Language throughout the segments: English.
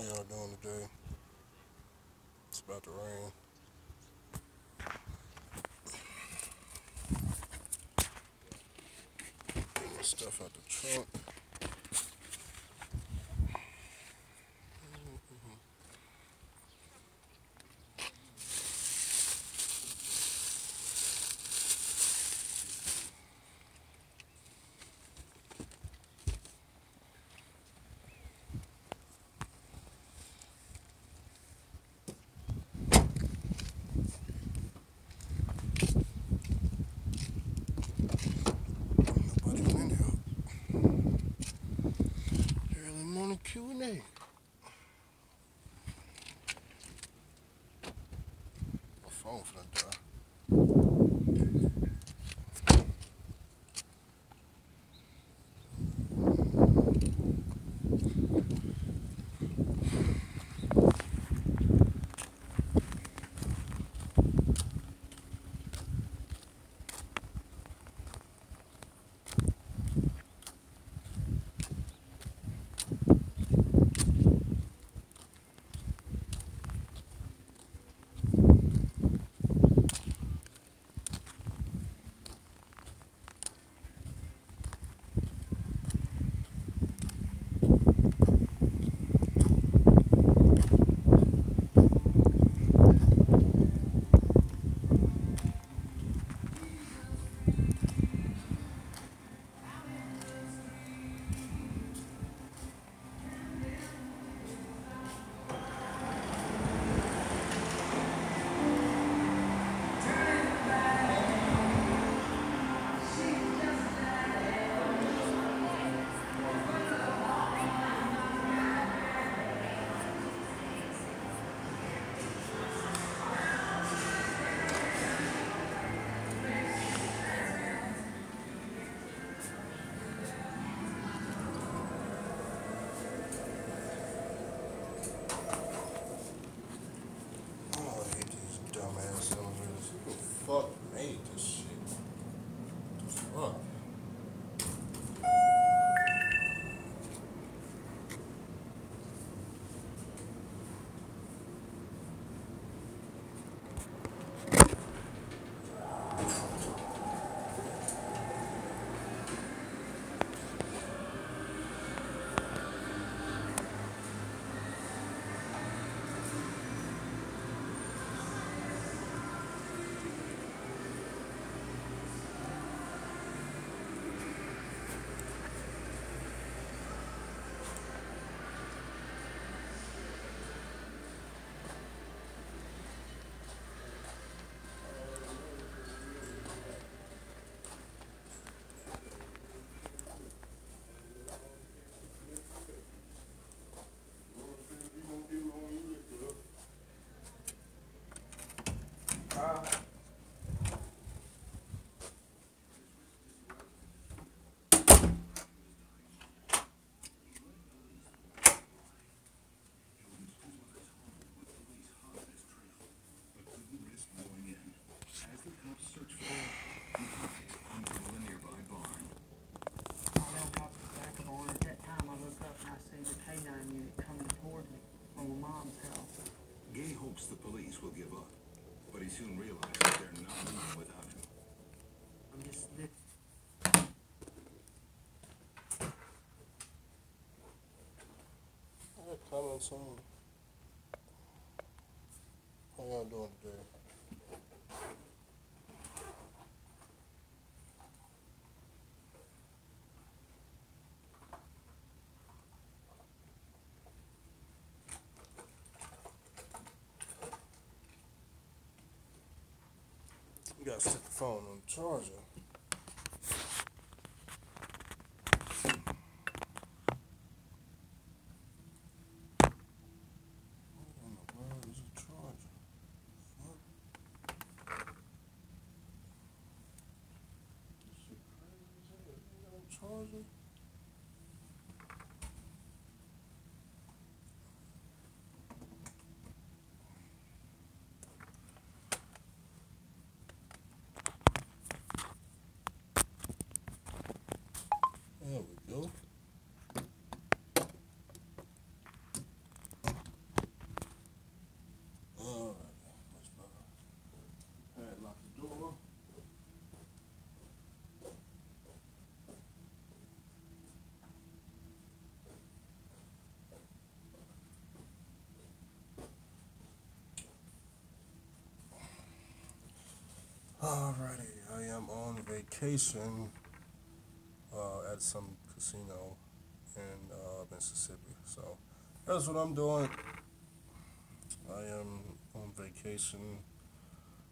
y'all doing today? It's about to rain. Get my stuff out the trunk. Nobody in here. Early morning Q&A. My phone finna die. Oh, I hate these dumbass elevators. Who the fuck made this shit? The fuck? Gay hopes the police will give up, but he soon realizes they're not moving without him. I got comments on how y'all doing today. You gotta stick the phone on the charger. What in the world is a charger? Fuck. This shit crazy as hell. You got a charger? Alrighty, I am on vacation at some casino in Mississippi. So that's what I'm doing. I am on vacation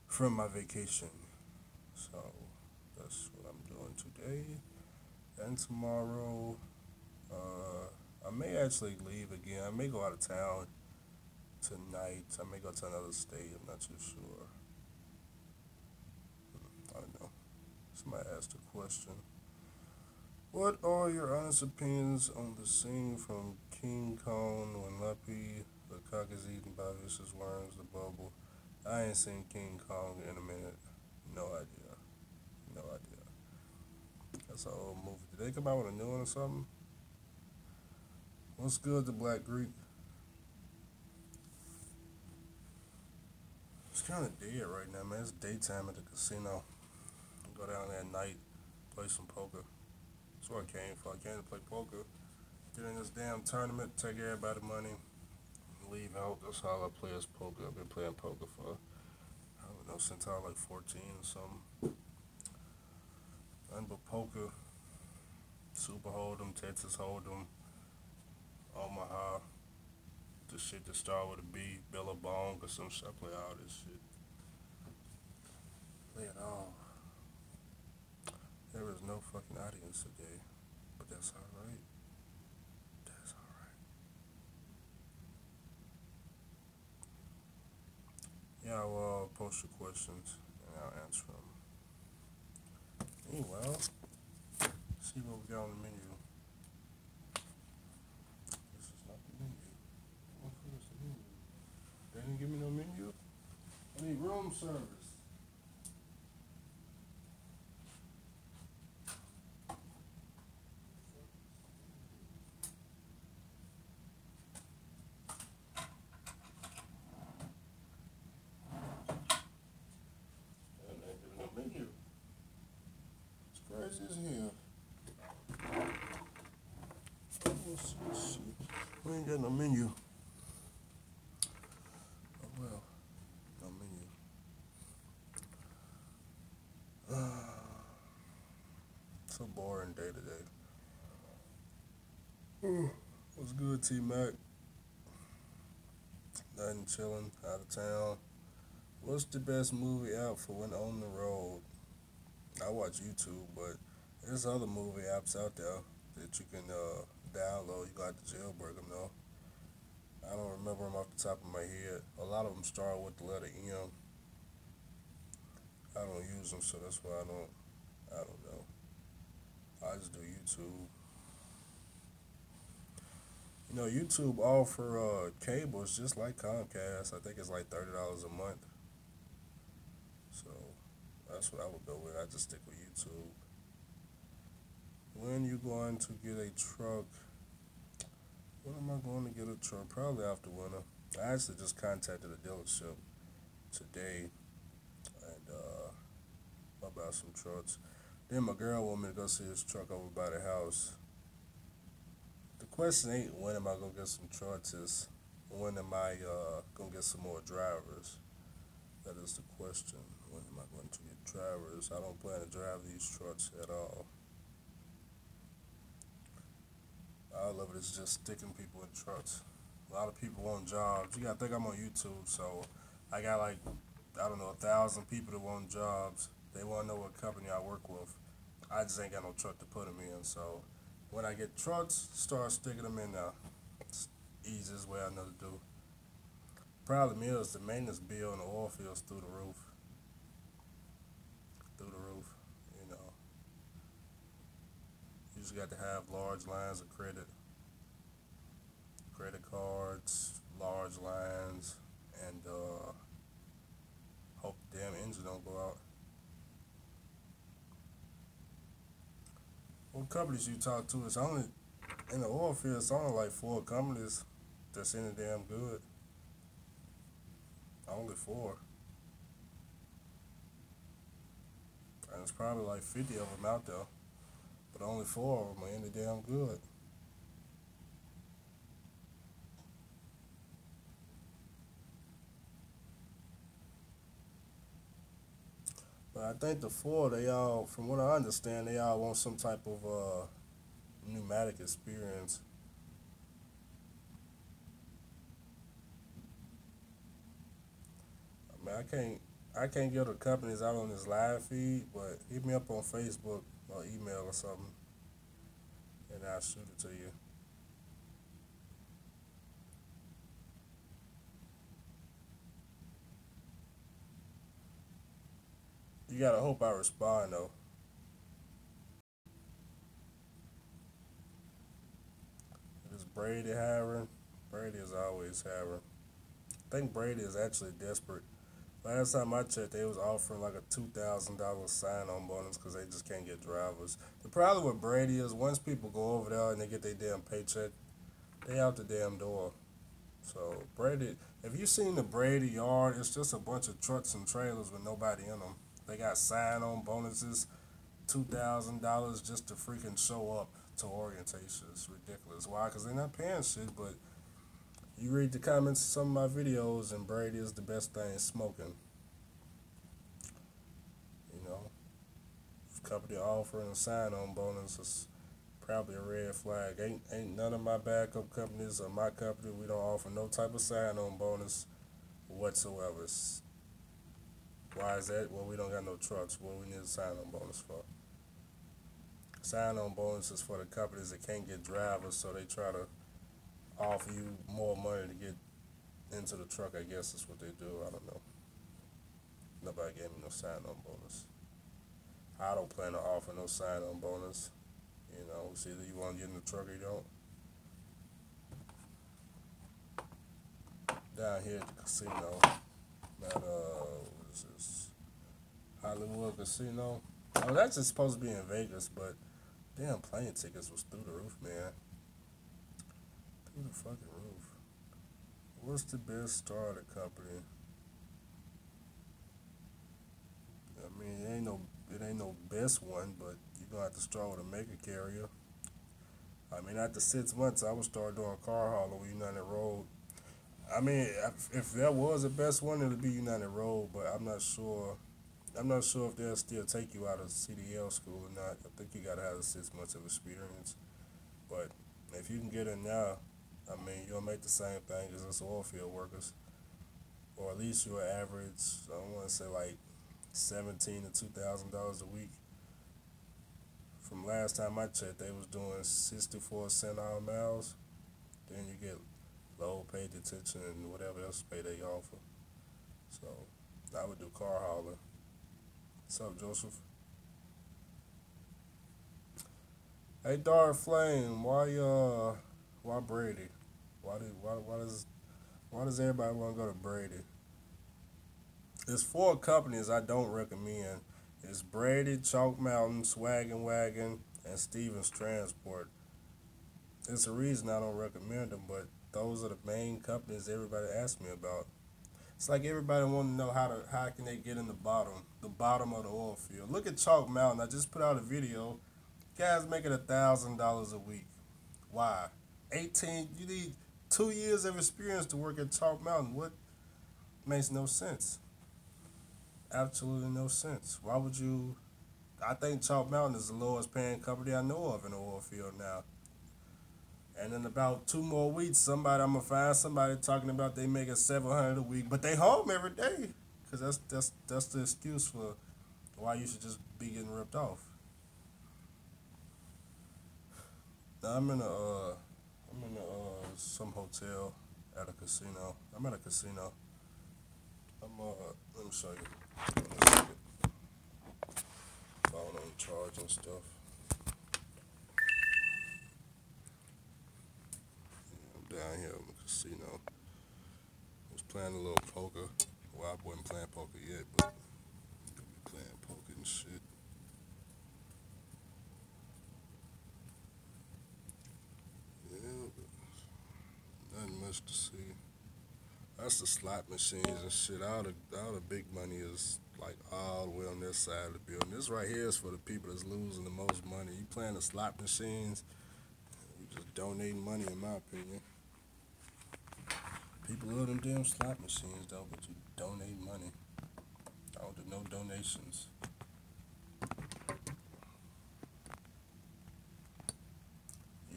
from my vacation. So that's what I'm doing today and tomorrow. I may actually leave again. I may go out of town tonight. I may go to another state. I'm not too sure. I don't know. Somebody asked a question. What are your honest opinions on the scene from King Kong when Luppy the cock is eaten by vicious worms, the bubble? I ain't seen King Kong in a minute. No idea. No idea. That's an old movie. Did they come out with a new one or something? What's good, the Black Greek? It's kind of dead right now, man. It's daytime at the casino. Go down there at night, play some poker. That's what I came for. I came to play poker. Get in this damn tournament, take everybody money, leave out. That's how I play as poker. I've been playing poker for, I don't know, since I was like 14 or something. Nothing but poker, Super Hold'em, Texas Hold'em, Omaha. The shit that start with a B, Billabong or some shit. I play all this shit. Play it all. There is no fucking audience today, but that's alright. That's alright. Yeah, I'll post your questions and I'll answer them. Anyway, see what we got on the menu. This is not the menu. What the fuck is the menu? They didn't give me no menu? I need room service. They ain't giving no menu. It's crazy as hell. Let's see this shit. We ain't got no menu. Oh well, no menu. So boring day today. What's good, T-Mac? Nothing, chilling, out of town. What's the best movie out for when on the road? I watch YouTube, but there's other movie apps out there that you can download. You got to jailbreak them though. I don't remember them off the top of my head. A lot of them start with the letter M. I don't use them, so that's why I don't know. I just do YouTube. You know, YouTube offer cables just like Comcast. I think it's like $30 a month. So that's what I would go with. I just stick with YouTube. When you going to get a truck? When am I going to get a truck? Probably after winter. I actually just contacted a dealership today and about some trucks. Then my girl want me to go see this truck over by the house. The question ain't when am I gonna get some trucks, is when am I gonna get some more drivers? That is the question. When am I going to get drivers? I don't plan to drive these trucks at all. All of it is just sticking people in trucks. A lot of people want jobs. You gotta think I'm on YouTube, so I got like, I don't know, 1,000 people that want jobs. They wanna know what company I work with. I just ain't got no truck to put them in, so when I get trucks, start sticking them in there. It's the easiest way I know to do. Problem is, the maintenance bill and the oil field's through the roof. Through the roof, you know. You just got to have large lines of credit. Credit cards, large lines, and hope the damn engine don't go out. What companies you talk to? It's only, in the oil field, it's only like 4 companies that's any damn good. Only 4. And it's probably like 50 of them out there. But only 4 of them are any damn good. But I think the four, they all, from what I understand, they all want some type of pneumatic experience. I mean, I can't get the companies out on this live feed, but hit me up on Facebook or email or something, and I'll shoot it to you. You gotta hope I respond though. If it's Brady hiring, Brady is always hiring. I think Brady is actually desperate. Last time I checked, they was offering like a $2,000 sign-on bonus because they just can't get drivers. The problem with Brady is once people go over there and they get their damn paycheck, they out the damn door. So Brady, if you seen the Brady yard, it's just a bunch of trucks and trailers with nobody in them. They got sign-on bonuses, $2,000 just to freaking show up to orientation. It's ridiculous. Why? Because they're not paying shit. But you read the comments of some of my videos, and Brady is the best thing smoking. You know, company offering a sign-on bonus is probably a red flag. Ain't none of my backup companies or my company. We don't offer no type of sign-on bonus whatsoever. Why is that? Well, we don't got no trucks. What we need a sign-on bonus for? Sign-on bonuses for the companies that can't get drivers, so they try to offer you more money to get into the truck. I guess is what they do. I don't know. Nobody gave me no sign-on bonus. I don't plan to offer no sign-on bonus. You know, it's either you want to get in the truck or you don't. Down here at the casino, at what is this? Hollywood Casino. Oh, that's just supposed to be in Vegas, but damn, plane tickets was through the roof, man. Through the fucking roof. What's the best starter company? I mean, it ain't no best one, but you're gonna have to start with a mega carrier. I mean, after 6 months, I would start doing car hauling with United Road. I mean, if there was a best one, it would be United Road, but I'm not sure. I'm not sure if they'll still take you out of CDL school or not. I think you gotta have 6 months of experience. But if you can get in now, I mean, you'll make the same thing as us oil field workers, or at least you'll average. I want to say like $17 to $2,000 a week. From last time I checked, they was doing 64 cent hour miles. Then you get low pay detention and whatever else pay they offer. So I would do car hauling. What's up, Joseph? Hey, Dark Flame, why Brady? Why does everybody want to go to Brady? There's four companies I don't recommend. It's Brady, Chalk Mountain, Swag and Wagon, and Stevens Transport. There's a reason I don't recommend them, but those are the main companies everybody asks me about. It's like everybody want to know how can they get in the bottom of the oil field. Look at Chalk Mountain. I just put out a video. Guys making $1,000 a week. Why? 18. You need 2 years of experience to work at Chalk Mountain. What makes no sense? Absolutely no sense. Why would you? I think Chalk Mountain is the lowest paying company I know of in the oil field now. And in about 2 more weeks, I'm gonna find somebody talking about they making $700 a week, but they home every day, cause that's the excuse for why you should just be getting ripped off. Now I'm in some hotel at a casino. I'm at a casino. Let me show you. Phone on charge and stuff. I'm down here in the casino. I was playing a little poker. Well, I wasn't playing poker yet, but I be playing poker and shit. Yeah, but nothing much to see. That's the slot machines and shit. All the big money is like all the way on this side of the building. This right here is for the people that's losing the most money. You playing the slot machines, you just donating money, in my opinion. People love them damn slot machines though, but you donate money. I don't do no donations.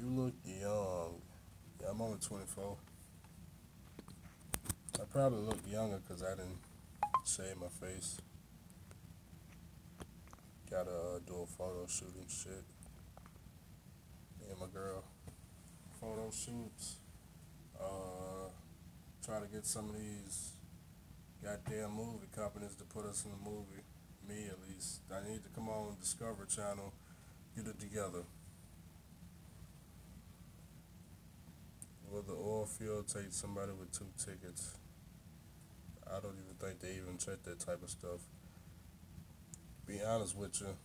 look young. Yeah, I'm only 24. I probably look younger because I didn't shave my face. Gotta do a photo shoot and shit. Me and my girl. Photo shoots. Try to get some of these goddamn movie companies to put us in the movie. Me at least. I need to come on Discovery Channel, get it together. Will the oil field take somebody with 2 tickets? I don't even think they even check that type of stuff. Be honest with you,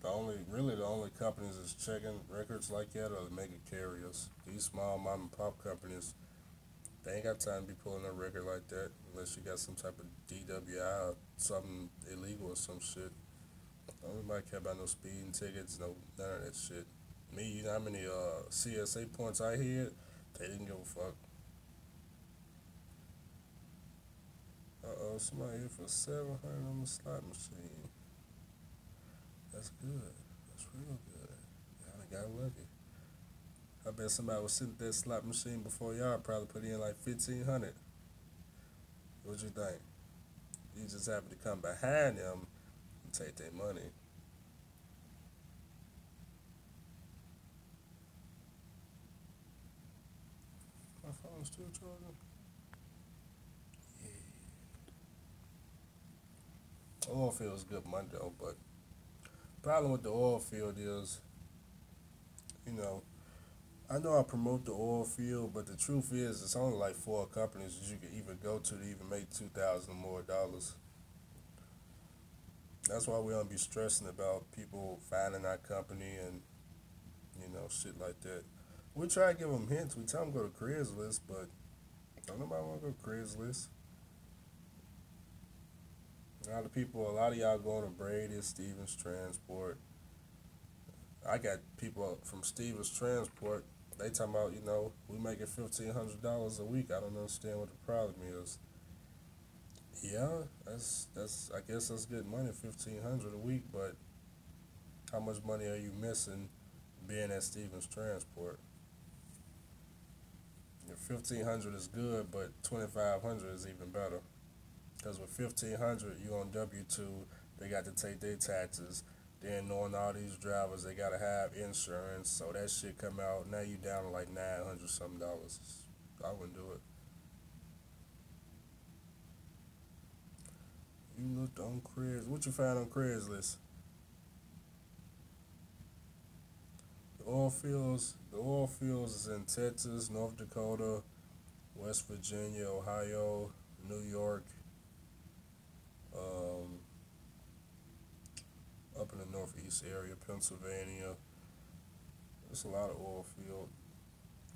the only companies that's checking records like that are the mega carriers. These small mom and pop companies, they ain't got time to be pulling a record like that unless you got some type of DWI or something illegal or some shit. Nobody care about no speeding tickets, no none of that shit. Me, you know how many CSA points I had? They didn't give a fuck. Somebody here for 700 on the slot machine. That's good. That's real good. Y'all got lucky. I bet somebody was sitting at that slot machine before y'all probably put in like 1,500. What you think? You just happen to come behind them and take their money. My phone's still charging? Yeah. Oil field is good money though, but problem with the oil field is, you know, I know I promote the oil field, but the truth is, it's only like 4 companies that you can even go to even make $2,000 or more. That's why we don't be stressing about people finding our company and shit like that. We try to give them hints. We tell them go to Craigslist, but don't nobody want to go to Craigslist. A lot of y'all going to Brady, Stevens Transport. I got people from Stevens Transport. They talking about, we making $1,500 a week. I don't understand what the problem is. Yeah, that's I guess that's good money, 1,500 a week. But how much money are you missing being at Stevens Transport? Your 1,500 is good, but 2,500 is even better. Because with 1,500, you on W-2, they got to take their taxes. Then knowing all these drivers, they gotta have insurance, so that shit come out. Now you down to like $900 something. I wouldn't do it. You looked on Craigslist. What you found on Craigslist? The oil fields is in Texas, North Dakota, West Virginia, Ohio, New York, up in the northeast area, Pennsylvania. There's a lot of oil field.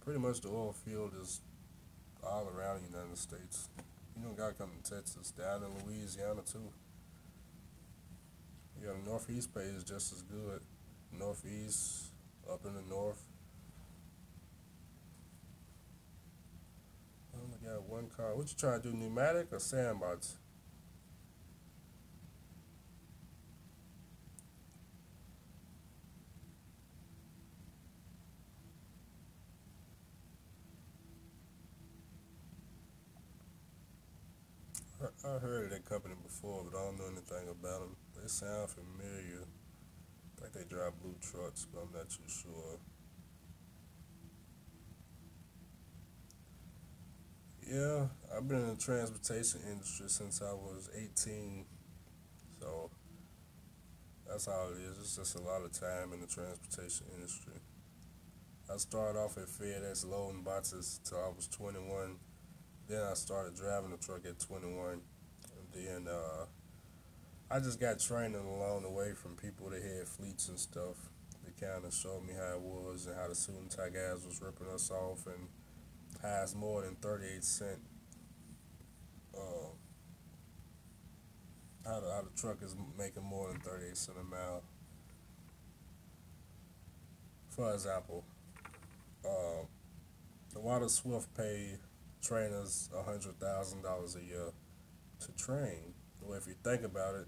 Pretty much the oil field is all around the United States. You don't gotta come to Texas, down in Louisiana too. Yeah, the northeast pay is just as good. Northeast, up in the north. I only got one car. What you trying to do, pneumatic or sandbox? I heard of that company before, but I don't know anything about them. They sound familiar. I think they drive blue trucks, but I'm not too sure. Yeah, I've been in the transportation industry since I was 18, so that's all it is. It's just a lot of time in the transportation industry. I started off at FedEx loading boxes till I was 21. Then I started driving the truck at 21. And then I just got training along the way from people that had fleets and stuff. They kind of showed me how it was and how the suit and tie guys was ripping us off and how it's more than 38 cent. How the truck is making more than 38 cent a mile. For example, the Water Swift pay trainers $100,000 a year to train. Well, if you think about it,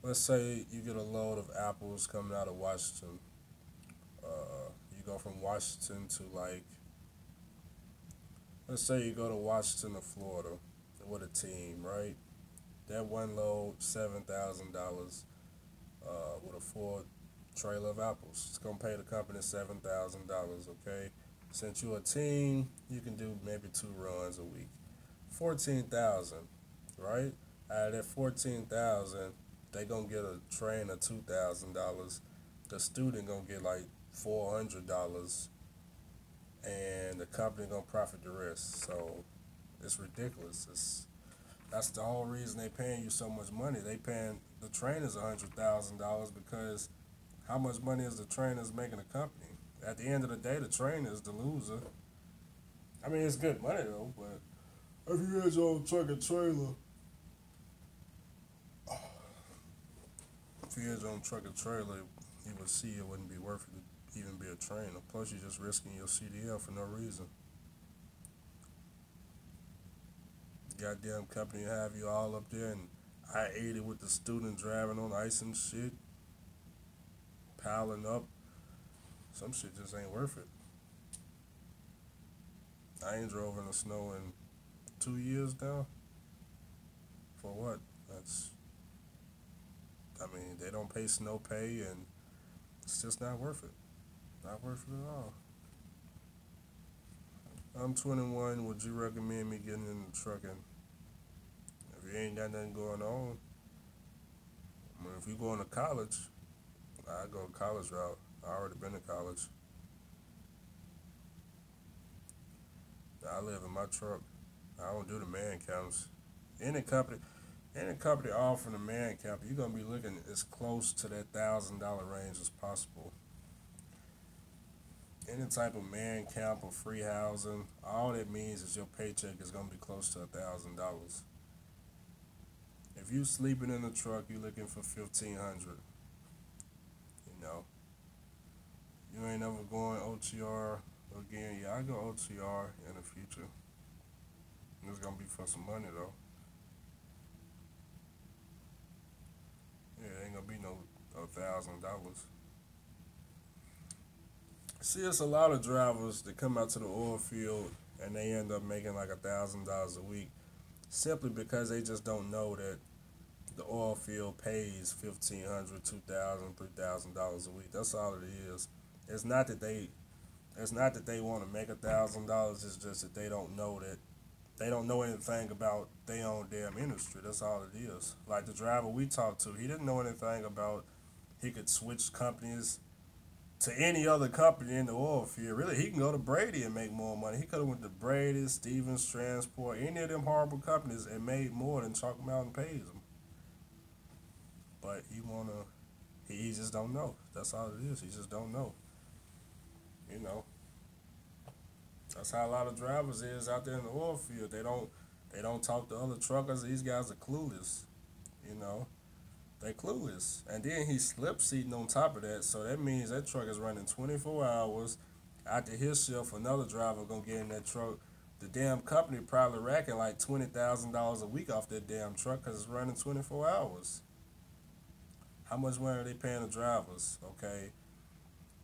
let's say you get a load of apples coming out of Washington. You're go from Washington to like, let's say you go to Washington to Florida with a team, right? That one load, $7,000 with a full trailer of apples. It's gonna pay the company $7,000. Okay, since you're a team, you can do maybe 2 runs a week. 14,000, right? Out of that 14,000, they gonna get a train of $2,000. The student gonna get like $400, and the company gonna profit the rest. So it's ridiculous. That's the whole reason they paying you so much money. They paying the trainers $100,000 because how much money is the trainers making the company? At the end of the day, the trainer is the loser. I mean, it's good money though, but if you had your own truck and trailer, if you had your own truck and trailer, you would see it wouldn't be worth it to even be a trainer. Plus, you're just risking your CDL for no reason. Goddamn company have you all up there and I-80 with the student driving on ice and shit, piling up. Some shit just ain't worth it. I ain't drove in the snow in 2 years now. For what? They don't pay snow pay, and it's just not worth it. Not worth it at all. I'm 21. Would you recommend me getting into trucking? If you ain't got nothing going on, if you going to college, I go to college route. I already been to college. I live in my truck. I don't do the man counts. Any company offering a man camp, you're gonna be looking as close to that $1,000 range as possible. Any type of man camp or free housing, all that means is your paycheck is gonna be close to $1,000. If you sleeping in the truck, you looking for 1,500. You know, you ain't never going OTR again. Yeah, I go OTR in the future. And it's gonna be for some money though. Yeah, it ain't gonna be no $1,000. See, it's a lot of drivers that come out to the oil field and they end up making like $1,000 a week simply because they just don't know that the oil field pays $1,500, $2,000, $3,000 a week. That's all it is. It's not that they want to make $1,000. It's just that they don't know anything about their own damn industry. That's all it is. Like the driver we talked to, he didn't know anything about he could switch companies to any other company in the oil field. Really, he can go to Brady and make more money. He could have went to Brady, Stevens Transport, any of them horrible companies and made more than Chalk Mountain pays him. But he just don't know. That's all it is. He just don't know. You know. That's how a lot of drivers is out there in the oil field. They don't talk to other truckers. These guys are clueless. You know. They clueless. And then he's slip seating on top of that. So that means that truck is running 24 hours. After his shift, another driver gonna get in that truck. The damn company probably racking like $20,000 a week off that damn truck because it's running 24 hours. How much money are they paying the drivers? Okay,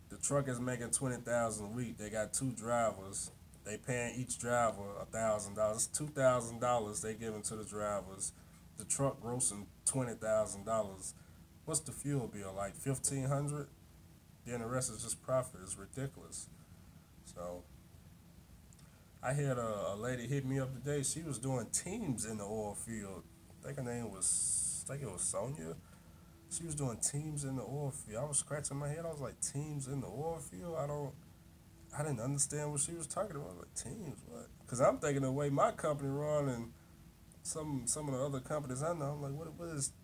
the truck is making $20,000 a week. They got 2 drivers. They paying each driver $1,000. $2,000 they giving to the drivers. The truck grossing $20,000. What's the fuel bill, like $1,500? Then the rest is just profit. It's ridiculous. So I had a lady hit me up today. She was doing teams in the oil field. I think it was Sonia. She was doing teams in the oil field. I was scratching my head. I was like, teams in the oil field? I didn't understand what she was talking about. I was like, teams, what? Because I'm thinking the way my company run and some of the other companies I know, I'm like,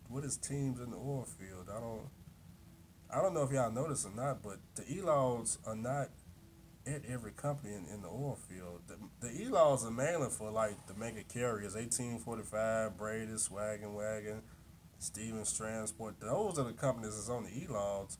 what is teams in the oil field? I don't know if y'all notice or not, but the e-laws are not at every company in the oil field. The e-laws are mainly for like the mega carriers, 1845, Brady, Wagon, Stevens Transport. Those are the companies that's on the e-laws.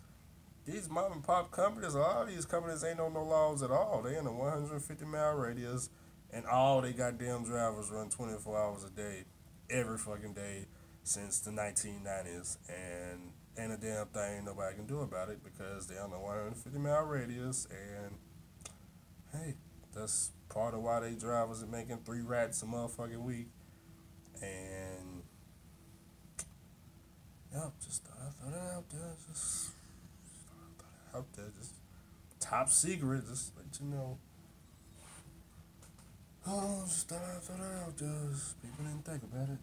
These mom and pop companies, a lot of these companies ain't on no laws at all. They in a 150-mile radius, and all they goddamn drivers run 24 hours a day, every fucking day since the 1990s. And Ain't a damn thing nobody can do about it because they're on a 150-mile radius, and hey, that's part of why they drivers are making 3 rats a motherfucking week. And yep, just thought I throw that out there. Just thought it out there. Just top secret. Just let you know. Oh, just thought I throw that out there. Just, people didn't think about it.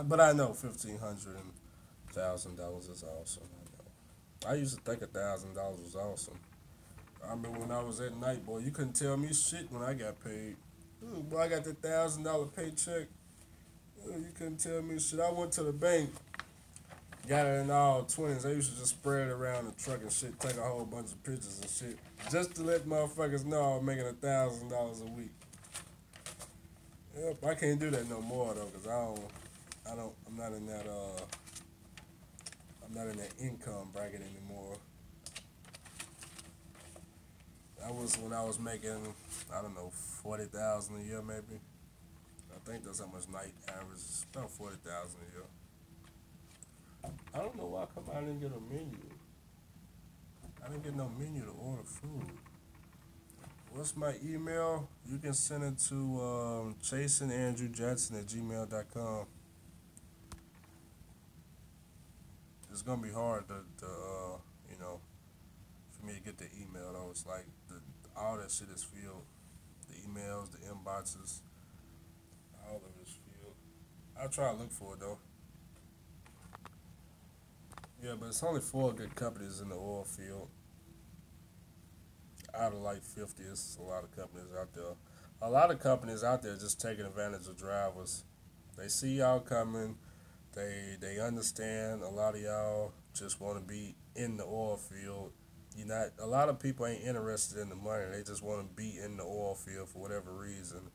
But I know $1,500 and $1,000 is awesome. I know. I used to think $1,000 was awesome. I remember when I was at night, boy, you couldn't tell me shit when I got paid. Ooh, boy, I got the $1,000 paycheck. Ooh, you couldn't tell me shit. I went to the bank, got it in all 20s. They used to just spread it around the truck and shit, take a whole bunch of pictures and shit, just to let motherfuckers know I'm making $1,000 a week. Yep, I can't do that no more though, cause I'm not in that income bracket anymore. That was when I was making, I don't know, 40,000 a year maybe. I think that's how much night average is, about 40,000 a year. I don't know why come I didn't get a menu. I didn't get no menu to order food. What's my email? You can send it to chasenandrewjackson@gmail.com. It's gonna be hard to you know, for me to get the email though. It's like all that shit is filled. The emails, the inboxes, all of it's filled. I'll try to look for it though. Yeah, but it's only 4 good companies in the oil field. Out of like 50, it's a lot of companies out there. A lot of companies out there just taking advantage of drivers. They see y'all coming. They understand. A lot of y'all just want to be in the oil field. A lot of people ain't interested in the money. They just want to be in the oil field for whatever reason,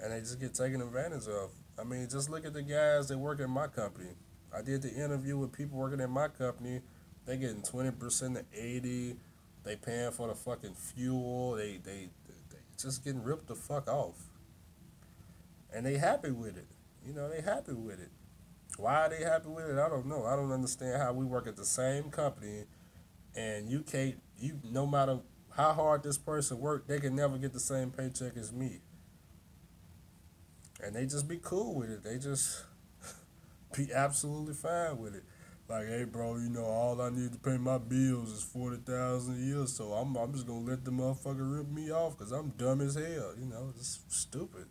and they just get taken advantage of. I mean, just look at the guys that work in my company. I did the interview with people working in my company. They getting 20% to 80%. They paying for the fucking fuel. They just getting ripped the fuck off. And they happy with it. They happy with it. Why are they happy with it? I don't know. I don't understand how we work at the same company and no matter how hard this person worked, they can never get the same paycheck as me. And they just be cool with it. They just be absolutely fine with it. Like, hey, bro, all I need to pay my bills is $40,000 a year, so I'm just gonna let the motherfucker rip me off because I'm dumb as hell. It's stupid.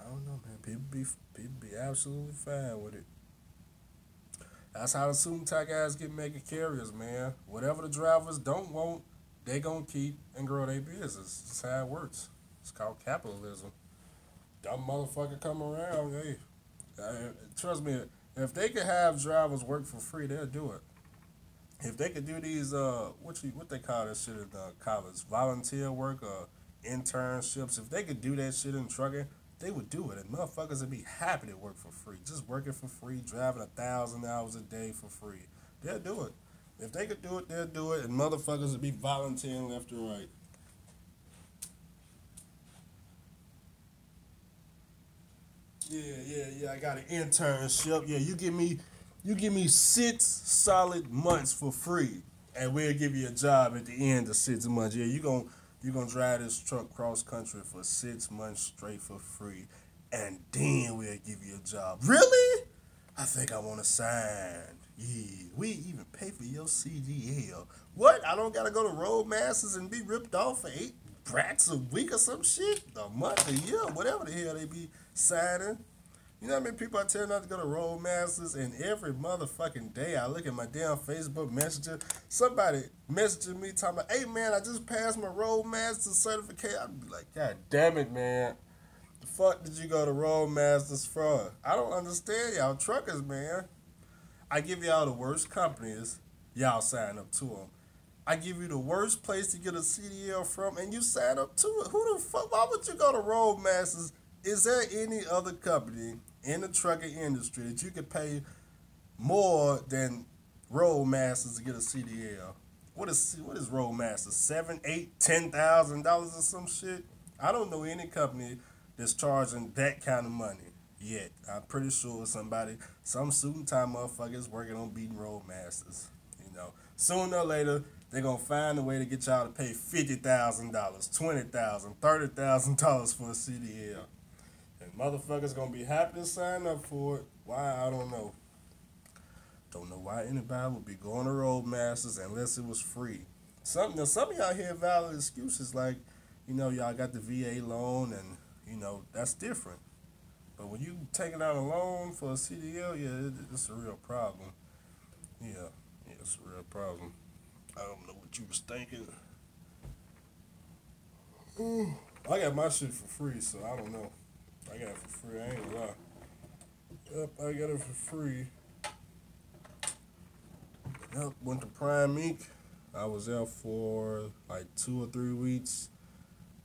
I don't know, man. People be absolutely fine with it. That's how the suit and tie guys get mega carriers, man. Whatever the drivers don't want, they gonna keep and grow their business. That's how it works. It's called capitalism. Dumb motherfucker come around, hey. Trust me, if they could have drivers work for free, they'll do it. If they could do these, what they call that shit in college, volunteer work or internships, if they could do that shit in trucking, they would do it. And motherfuckers would be happy to work for free. Just working for free, driving 1,000 hours a day for free. They'll do it. If they could do it, they'll do it. And motherfuckers would be volunteering left and right. Yeah. I got an internship. Yeah, you give me 6 solid months for free, and we'll give you a job at the end of 6 months. Yeah, you gonna drive this truck cross country for 6 months straight for free, and then we'll give you a job. Really? I think I want to sign. Yeah, we even pay for your CDL. What? I don't gotta go to Roadmasters and be ripped off for 8 brats a week or some shit? A month, a year, whatever the hell they be signing. You know how many people I tell not to go to Roadmasters, and every motherfucking day I look at my damn Facebook Messenger, somebody messaging me talking about, hey man, I just passed my Roadmasters certification. I'd be like, God damn it, man. The fuck did you go to Roadmasters for? I don't understand y'all truckers, man. I give y'all the worst companies, y'all sign up to them. I give you the worst place to get a CDL from, and you sign up to it. Who the fuck? Why would you go to Roadmasters? Is there any other company in the trucking industry that you could pay more than Roadmasters to get a CDL? What is Roadmasters? $7,000, $8,000, $10,000 or some shit? I don't know any company that's charging that kind of money. yet. I'm pretty sure some suit and tie motherfuckers working on beating Roadmasters. Sooner or later, they're going to find a way to get y'all to pay $50,000, $20,000, $30,000 for a CDL. And motherfuckers going to be happy to sign up for it. Why? I don't know. Don't know why anybody would be going to Roadmasters unless it was free. Some of y'all hear valid excuses like, y'all got the VA loan and, that's different. But when you taking out a loan for a CDL, it's a real problem. Yeah, it's a real problem. I don't know what you was thinking. I got my shit for free, so I don't know. I got it for free, I ain't gonna lie. Yep, I got it for free. Yep, went to Prime Inc. I was out for like 2 or 3 weeks.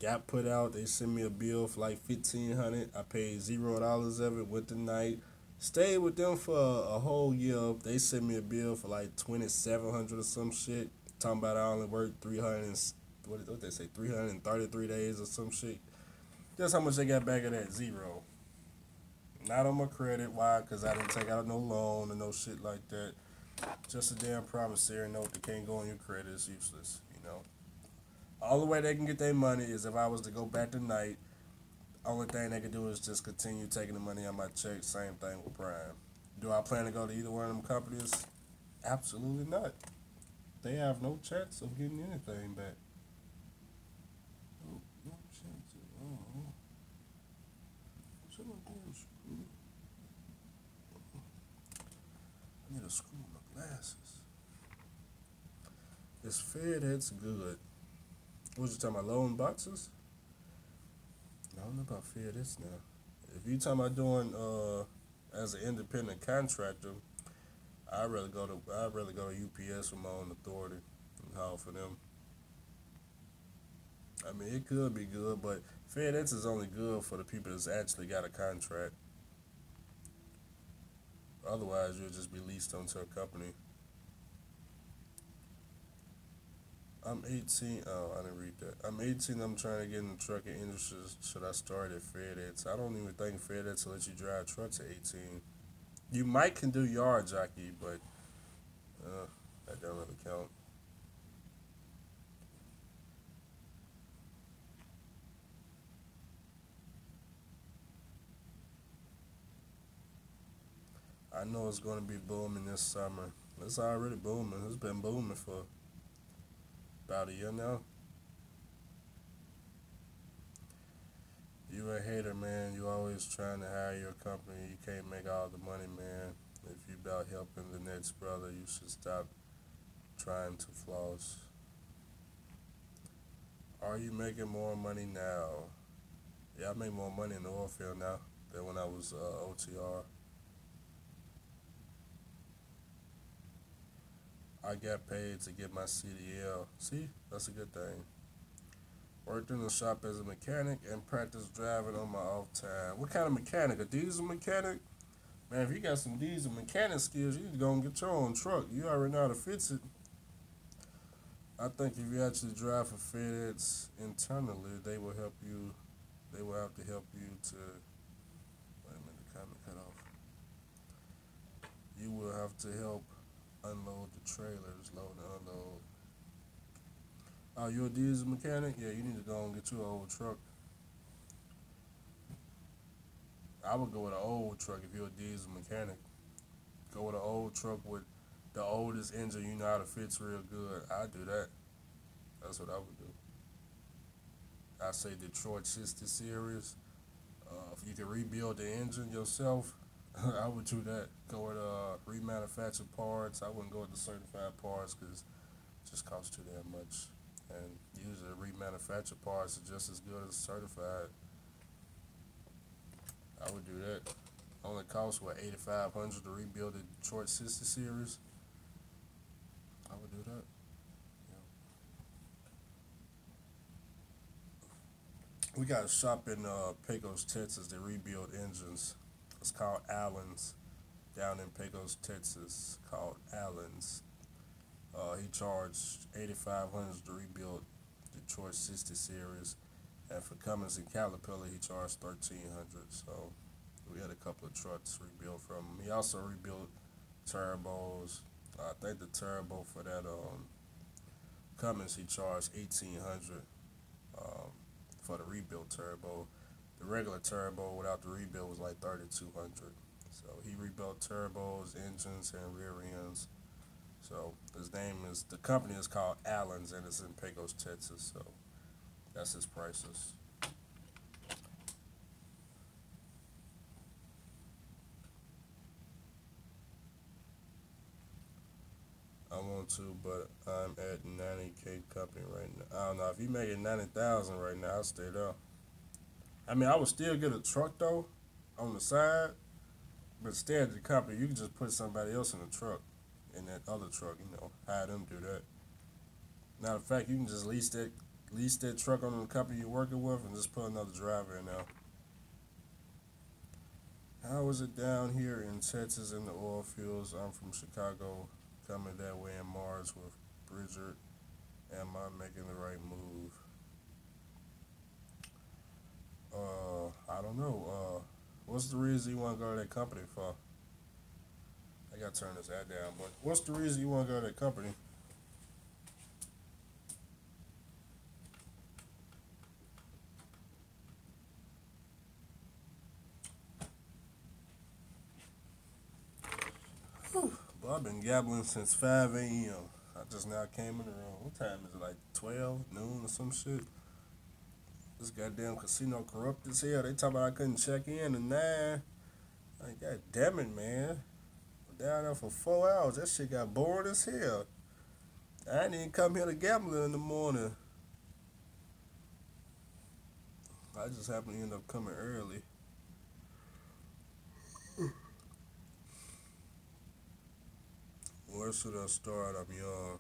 Got put out. They sent me a bill for like $1,500. I paid $0 of it. Went the night. Stayed with them for a whole year. They sent me a bill for like $2,700 or some shit. Talking about I only worked 300. What they say? 333 days or some shit. Guess how much they got back of that? $0. Not on my credit. Why? Because I didn't take out no loan or no shit like that. Just a damn promissory note that can't go on your credit. It's useless. All the way they can get their money is if I was to go back tonight. Only thing they can do is just continue taking the money on my check. Same thing with Prime. Do I plan to go to either one of them companies? Absolutely not. They have no chance of getting anything back. Oh, no chance at all. I need to screw my glasses. This FedEx good. What you talking about, loan boxes? I don't know about FedEx now. If you talking about doing as an independent contractor, I'd rather go to UPS for my own authority and haul for them. I mean, it could be good, but FedEx is only good for the people that's actually got a contract. Otherwise, you'll just be leased onto a company. I'm 18. Oh, I didn't read that. I'm 18. I'm trying to get in the trucking industry. Should I start at FedEx? I don't even think FedEx will let you drive trucks at 18. You might can do yard jockey, but that don't really count. I know it's going to be booming this summer. It's already booming. It's been booming for about a year now. You a hater, man. You always trying to hire your company. You can't make all the money, man. If you about helping the next brother, you should stop trying to floss. Are you making more money now? Yeah, I make more money in the oil field now than when I was OTR. I got paid to get my CDL. See, that's a good thing. Worked in the shop as a mechanic and practiced driving on my off time. What kind of mechanic? A diesel mechanic? Man, if you got some diesel mechanic skills, you need to go and get your own truck. You already know how to fix it. I think if you actually drive for FedEx internally, they will help you. They will have to help you to. Wait a minute, the comment cut off. You will have to help unload the trailers, load and unload. Oh, you a diesel mechanic? Yeah, you need to go and get you an old truck. I would go with an old truck if you're a diesel mechanic. Go with an old truck with the oldest engine you know how to fix real good. I'd do that. That's what I would do. I say Detroit 60 series. If you can rebuild the engine yourself, I would do that. Go with remanufactured parts. I wouldn't go with the certified parts because it just costs too damn much. And usually remanufactured parts are just as good as certified. I would do that. Only costs what, $8,500 to rebuild the Detroit 60 series. I would do that. Yeah. We got a shop in Pecos, Texas that rebuild engines. It's called Allen's. Down in Pecos, Texas, called Allen's. He charged $8,500 to rebuild Detroit 60 series, and for Cummins and Caterpillar, he charged $1,300. So we had a a couple of trucks rebuilt from him. He also rebuilt turbos. I think the turbo for that Cummins he charged 1,800 for the rebuilt turbo. The regular turbo without the rebuild was like 3,200. So he rebuilt turbos, engines, and rear ends. So the company is called Allen's, and it's in Pecos, Texas. So that's his prices. I want to, but I'm at 90K company right now. I don't know if you making 90,000 right now. I'll stay there. I mean, I would still get a truck though on the side, but stay at the company. You can just put somebody else in the truck, in that other truck. Hire them do that. Matter of fact, you can just lease that truck on the company you're working with, and just put another driver in there. How is it down here in Texas in the oil fields? I'm from Chicago, coming that way in Mars with Bridget. Am I making the right move? I don't know. What's the reason you want to go to that company for? I gotta turn this ad down, but what's the reason you want to go to that company? Well, I've been gambling since 5 a.m. I just now came in the room. What time is it? Like 12, noon or some shit? This goddamn casino corrupt as hell. They talking about I couldn't check in at 9. Like, god damn it, man. Down there for 4 hours. That shit got bored as hell. I didn't even come here to gamble in the morning. I just happened to end up coming early. Where should I start? I'm young.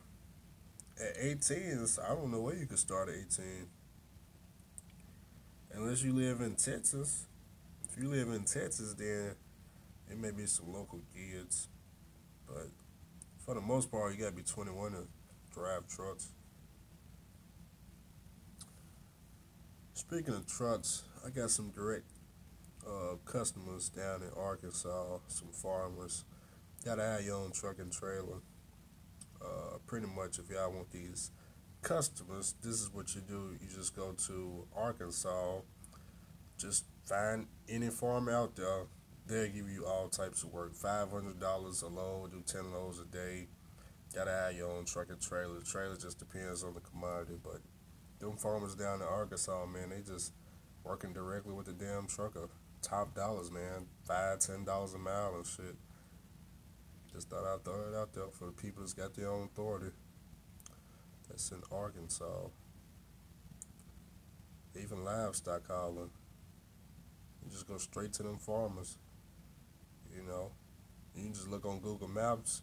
At 18, I don't know where you could start at 18. Unless you live in Texas. If you live in Texas, then it may be some local kids. But for the most part, you gotta be 21 to drive trucks. Speaking of trucks, I got some direct customers down in Arkansas, some farmers. Gotta have your own truck and trailer. Pretty much, if y'all want these customers, this is what you do. You just go to Arkansas, just find any farmer out there. They'll give you all types of work. $500 a load, do 10 loads a day. Gotta have your own truck and trailer. The trailer just depends on the commodity, but them farmers down in Arkansas, man, they just working directly with the damn trucker. Top dollars, man. $5, $10 a mile and shit. Just thought I'd throw it out there for the people that's got their own authority. That's in Arkansas. Even livestock hauling. You just go straight to them farmers. You can just look on Google Maps.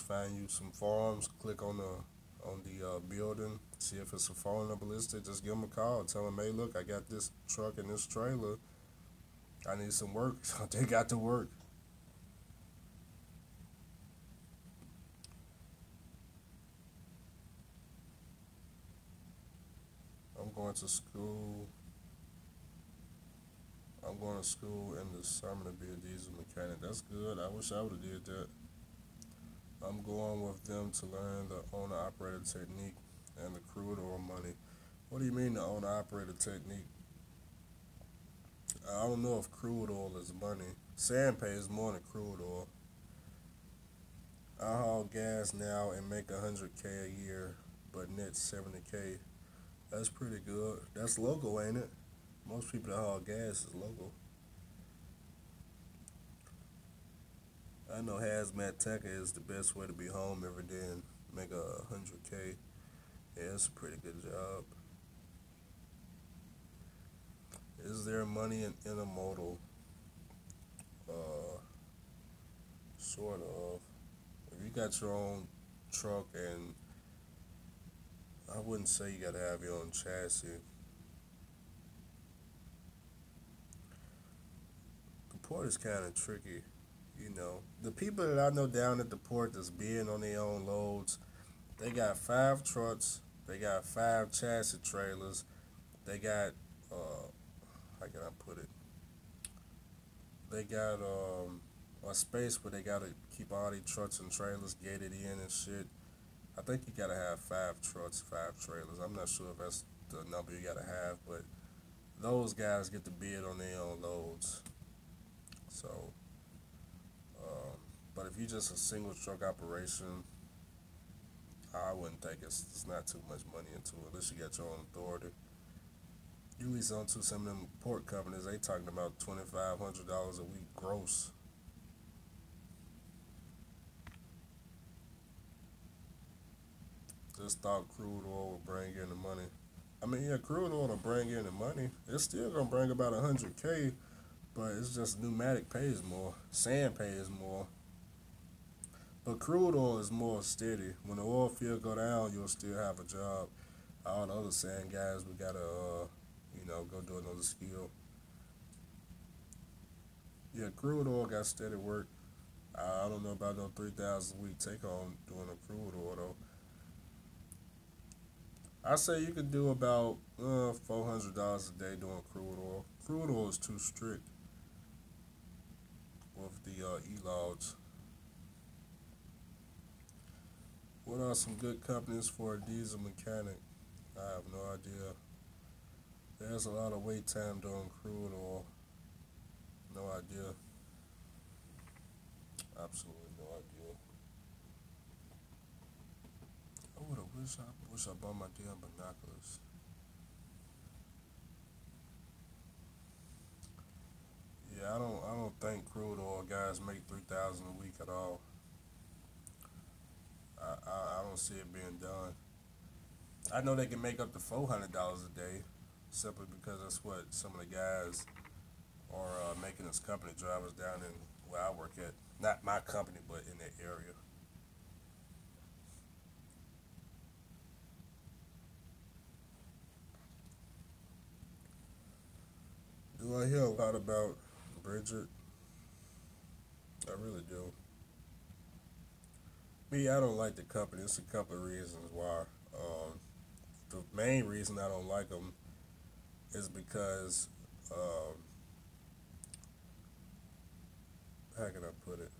Find you some farms. Click on the building. See if it's a phone number listed. Just give them a call. Tell them, hey, look, I got this truck and this trailer. I need some work. So they got to work. I'm going to school. I'm going to school in the summer to be a diesel mechanic. That's good. I wish I would have did that. I'm going with them to learn the owner-operator technique and the crude oil money. What do you mean the owner-operator technique? I don't know if crude oil is money. Sand pays more than crude oil. I haul gas now and make 100K a year, but net 70K. That's pretty good. That's local, ain't it? Most people that haul gas is local. I know hazmat tech is the best way to be home every day and make 100K. Yeah, it's a pretty good job. Is there money in intermodal? Sort of. If you got your own truck, and I wouldn't say you gotta have your own chassis. The port is kind of tricky. The people that I know down at the port that's bidding on their own loads, they got 5 trucks, they got 5 chassis trailers, they got, how can I put it? they got a space where they gotta keep all these trucks and trailers gated in and shit. I think you gotta have 5 trucks, 5 trailers. I'm not sure if that's the number you gotta have, but those guys get to bid on their own loads. So, but if you just a single truck operation, I wouldn't think it's not too much money into it unless you got your own authority. You lease onto some of them port companies, they talking about $2,500 a week gross. Just thought crude oil would bring in the money. I mean, yeah, crude oil will bring in the money. It's still gonna bring about 100K, but it's just pneumatic pays more, sand pays more. But crude oil is more steady. When the oil field go down, you'll still have a job. All the other sand guys, we gotta, go do another skill. Yeah, crude oil got steady work. I don't know about no 3,000 a week take home doing a crude oil though. I say you could do about $400 a day doing crude oil. Crude oil is too strict with the e-logs. What are some good companies for a diesel mechanic? I have no idea. There's a lot of wait time doing crude oil. No idea. Absolutely no idea. I would have wish I bought my damn binoculars. Yeah, I don't think crude oil guys make 3,000 a week at all. I don't see it being done. I know they can make up to $400 a day, simply because that's what some of the guys are making as company drivers down in where I work at. Not my company, but in that area. Do I hear a lot about Bridget? I really do. Me, I don't like the company. It's a couple of reasons why. The main reason I don't like them is because, how can I put it?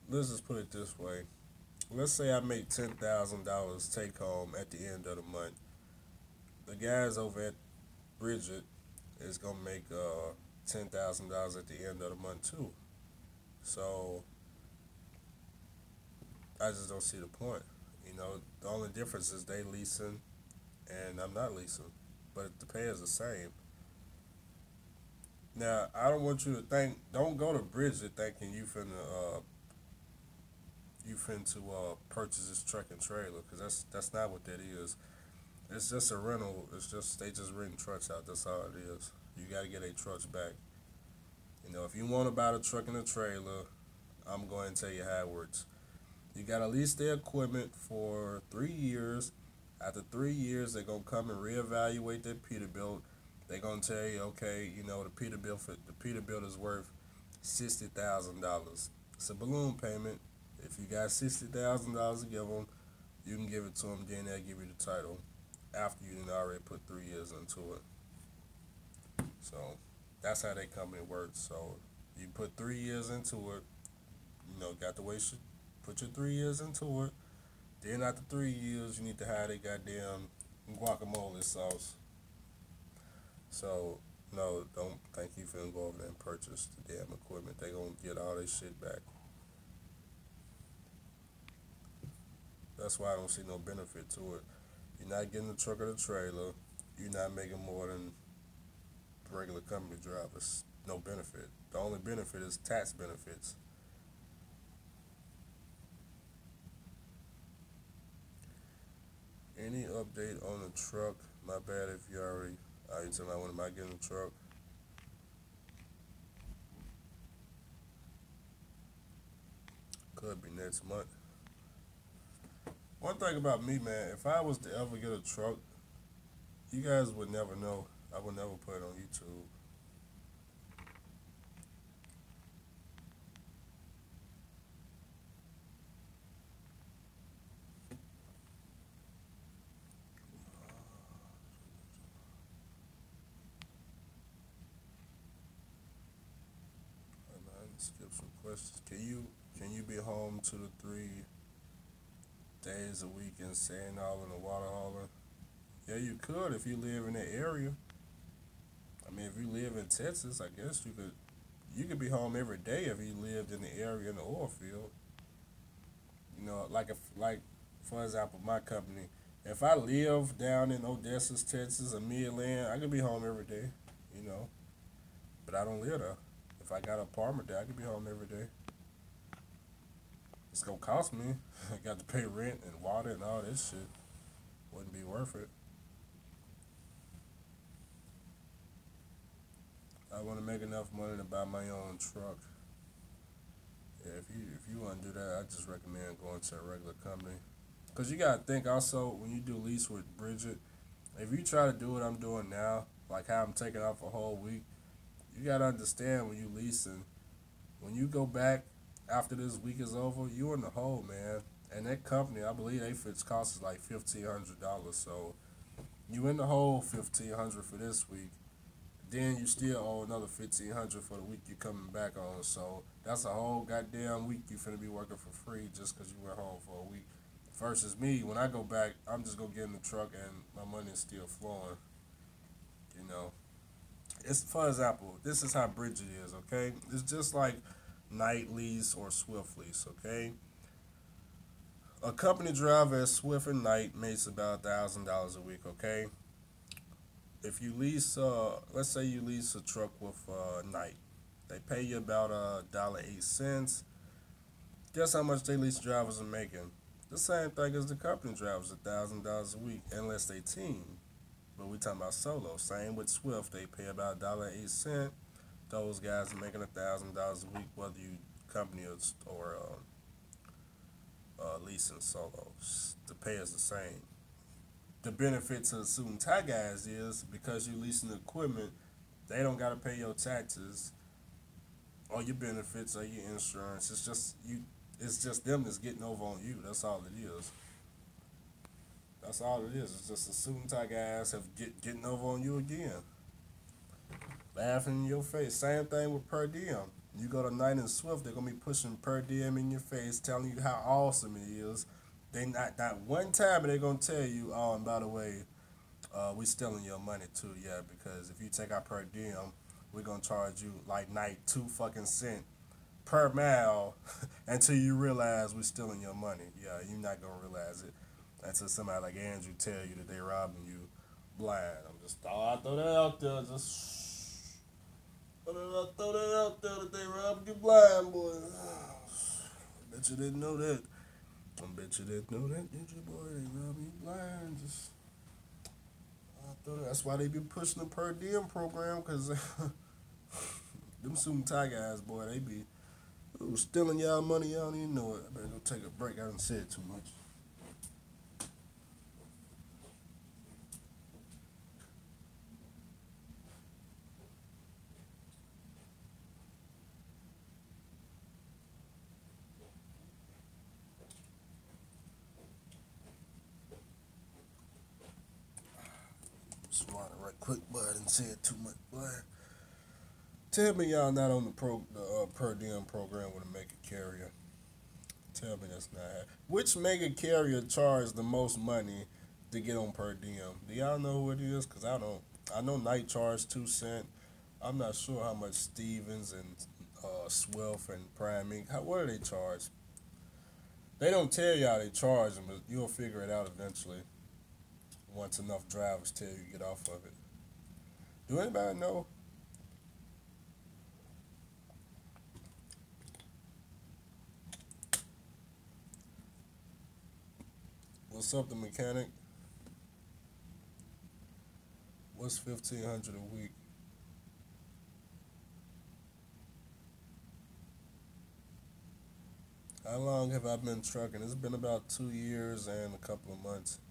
Let's just put it this way. Let's say I make $10,000 take home at the end of the month. The guys over at Bridget is gonna make $10,000 at the end of the month too. So I just don't see the point. The only difference is they leasing and I'm not leasing, but the pay is the same. Now I don't want you to think. Don't go to Bridget thinking you finna purchase this truck and trailer, because that's not what that is. It's just a rental. It's just they just renting trucks out. That's all it is. You gotta get a trucks back. If you want to buy the truck and the trailer, I'm going to tell you how it works. You gotta lease the equipment for 3 years. After 3 years, they're gonna come and reevaluate that Peterbilt. They're gonna tell you, okay, the Peterbilt is worth $60,000. It's a balloon payment. If you got $60,000 to give them, you can give it to them. Then they'll give you the title after you done already put 3 years into it. So that's how that company works. So you put 3 years into it. Got to put your 3 years into it. Then after 3 years, you need to hire that goddamn guacamole sauce. So no, don't think you finna go over there and purchase the damn equipment. They gonna get all their shit back. That's why I don't see no benefit to it. You're not getting the truck or the trailer. You're not making more than regular company drivers. No benefit. The only benefit is tax benefits. Any update on the truck? My bad if you already. You tell me when am I getting the truck? Could be next month. One thing about me, man, if I was to ever get a truck, you guys would never know. I would never put it on YouTube. Skip some questions. Can you be home 2 to 3 days a week and sand hauling and water hauling? Yeah, you could if you live in that area. I mean, if you live in Texas, I guess you could be home every day if you lived in the area in the oil field. You know, like for example, my company. If I live down in Odessa, Texas, or Midland, I could be home every day. You know, but I don't live there. If I got an apartment there, I could be home every day. It's gonna cost me. I got to pay rent and water and all this shit. Wouldn't be worth it. I want to make enough money to buy my own truck. Yeah, if you want to do that, I just recommend going to a regular company. Cause you gotta think also when you do lease with Bridget, if you try to do what I'm doing now, like how I'm taking off a whole week, you gotta understand when you leasing, when you go back after this week is over, you in the hole, man. And that company, I believe they fixed costs is like $1,500. So you in the hole $1,500 for this week. Then you still owe another $1,500 for the week you coming back on. So that's a whole goddamn week you finna be working for free just cause you went home for a week. Versus me, when I go back, I'm just gonna get in the truck and my money is still flowing. You know, it's for example, this is how Bridget is. Okay, it's just like night lease or Swift lease. Okay, a company driver at Swift and Night makes about $1,000 a week. Okay, if you lease, let's say you lease a truck with Night, they pay you about $1.08. Guess how much they lease drivers are making? The same thing as the company drivers, $1,000 a week, unless they team. But we talking about solo. Same with Swift, they pay about $1.08. Those guys are making $1,000 a week, whether you company or leasing solos. The pay is the same. The benefit to the suit and tie guys is because you leasing the equipment, they don't gotta pay your taxes or your benefits or your insurance. It's just you. It's just them that's getting over on you. That's all it is. That's all it is. It's just the suit and tie guys getting over on you again, laughing in your face. Same thing with per diem. You go to Night and Swift, they're gonna be pushing per diem in your face, telling you how awesome it is. They not one time they're gonna tell you, oh, and by the way, we stealing your money too, yeah, because if you take our per diem, we're gonna charge you like Night 2 fucking cents per mile until you realize we're stealing your money. Yeah, you're not gonna realize it until somebody like Andrew tell you that they robbing you blind. I'm just throw that out there, just throw that out there that they robbing you blind, boy. I bet you didn't know that. I bet you didn't know that, did you, boy? They robbing you blind. Just that's why they be pushing the per diem program, cause them suit and tie guys, boy, they be stealing y'all money, y'all don't even know it. I better go take a break. I done said too much. Swallow right quick, boy. I done said too much, boy. Tell me y'all not on the per diem program with a mega carrier. Tell me that's not happening. Which mega carrier charges the most money to get on per diem? Do y'all know who it is? Cause I don't. I know Night charge 2 cents. I'm not sure how much Stevens and Swift and Prime Inc. What do they charge? They don't tell y'all they charge them, but you'll figure it out eventually. Once enough drivers tell you get off of it. Do anybody know? What's up, the mechanic? What's $1,500 a week? How long have I been trucking? It's been about 2 years and a couple of months.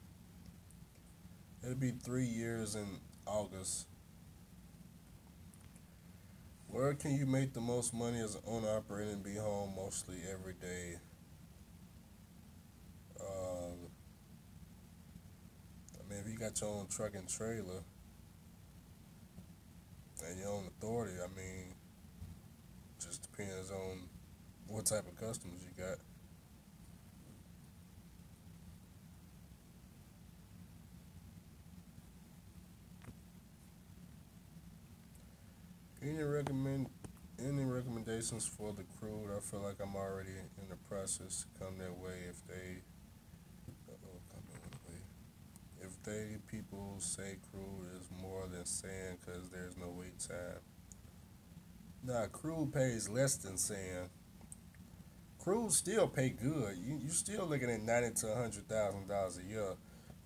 It'll be 3 years in August. Where can you make the most money as an owner operator and be home mostly every day? I mean, if you got your own truck and trailer and your own authority, I mean, just depends on what type of customers you got. Any recommend any recommendations for the crew? I feel like I'm already in the process to come their way if they come their way. If they people say crew is more than sand because there's no wait time. Nah, crew pays less than sand. Crews still pay good. You still looking at $90,000 to $100,000 a year.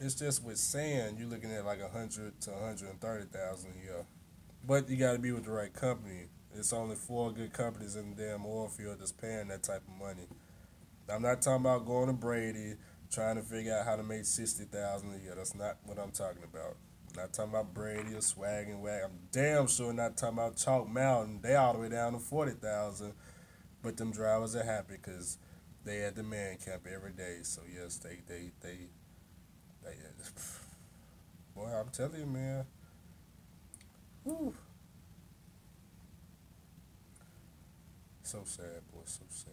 It's just with sand, you're looking at like 100 to 130,000 a year. But you got to be with the right company. It's only four good companies in the damn oil field that's paying that type of money. I'm not talking about going to Brady trying to figure out how to make 60,000 a year. That's not what I'm talking about. I'm not talking about Brady or Swag and Wag. I'm damn sure not talking about Chalk Mountain. They all the way down to 40,000. But them drivers are happy because they at the man camp every day. So yes, they boy, I'm telling you, man. Whew. So sad, boy. So sad.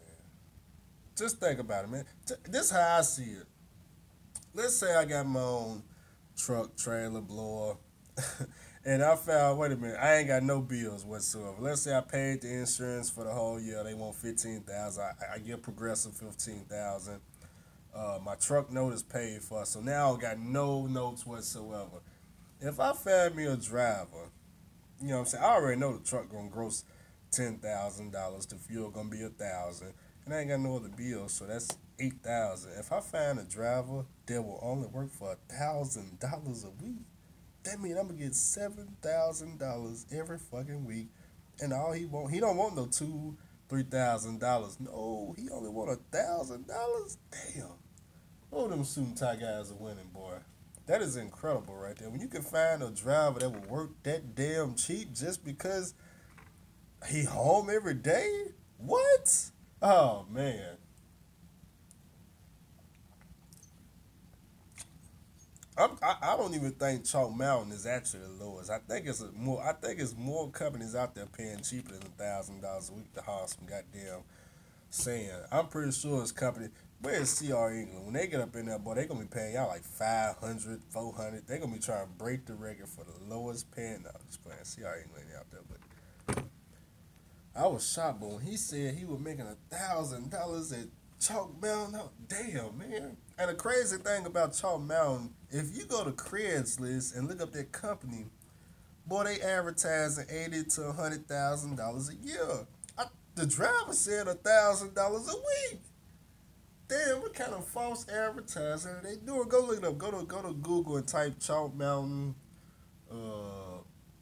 Just think about it, man. This is how I see it. Let's say I got my own truck, trailer, blower, and I found, wait a minute, I ain't got no bills whatsoever. Let's say I paid the insurance for the whole year. They want 15,000. I get Progressive 15,000. My truck note is paid for, so now I don't got no notes whatsoever. If I find me a driver, you know what I'm saying? I already know the truck gonna gross $10,000. The fuel gonna be 1,000, and I ain't got no other bills, so that's 8,000. If I find a driver that will only work for $1,000 a week, that means I'm gonna get $7,000 every fucking week, and all he don't want no $2,000-3,000. No, he only want $1,000. Damn, oh, them suit and tie guys are winning, boy. That is incredible right there. When you can find a driver that will work that damn cheap just because he home every day? What? Oh man. I don't even think Chalk Mountain is actually the lowest. I think it's more companies out there paying cheaper than $1,000 a week to haul some goddamn sand. I'm pretty sure it's company. Where's CR England? When they get up in there, boy, they gonna be paying y'all like 500, 400. They gonna be trying to break the record for the lowest paying. No, I'm just playing. CR England out there, but I was shocked. But when he said he was making $1,000 at Chalk Mountain, damn man. And the crazy thing about Chalk Mountain, if you go to Craigslist and look up that company, boy, they advertising $80,000 to $100,000 a year. The driver said $1,000 a week. Damn, what kind of false advertising are they doing? Go look it up. Go to Google and type Chalk Mountain,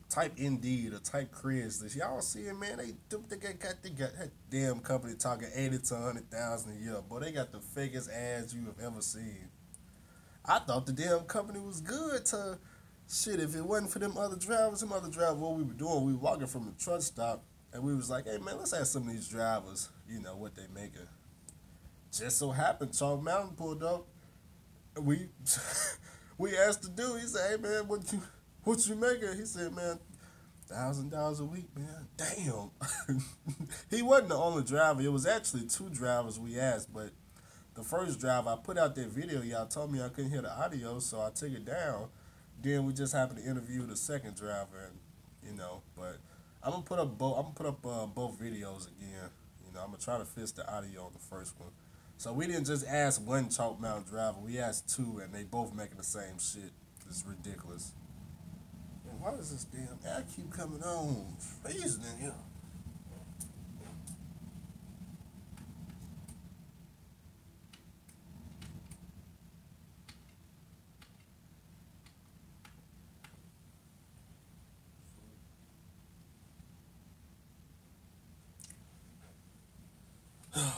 type Indeed or type Craigslist. Y'all see it, man? They got that damn company talking 80 to 100,000 a year. Boy, they got the fakest ads you have ever seen. I thought the damn company was good to shit. If it wasn't for them other drivers, what we were doing, we were walking from the truck stop and we was like, hey man, let's ask some of these drivers, what they making. Just so happened, Chalk Mountain pulled up. We we asked the dude. He said, "Hey man, what you making?" He said, "Man, $1,000 a week, man." Damn. He wasn't the only driver. It was actually two drivers we asked, but the first driver, I put out that video. Y'all told me I couldn't hear the audio, so I took it down. Then we just happened to interview the second driver, and But I'm gonna put up both videos again. I'm gonna try to fix the audio on the first one. So we didn't just ask one Chalk Mountain driver. We asked two, and they both making the same shit. It's ridiculous. Man, why does this damn ad keep coming on? Freezing in here.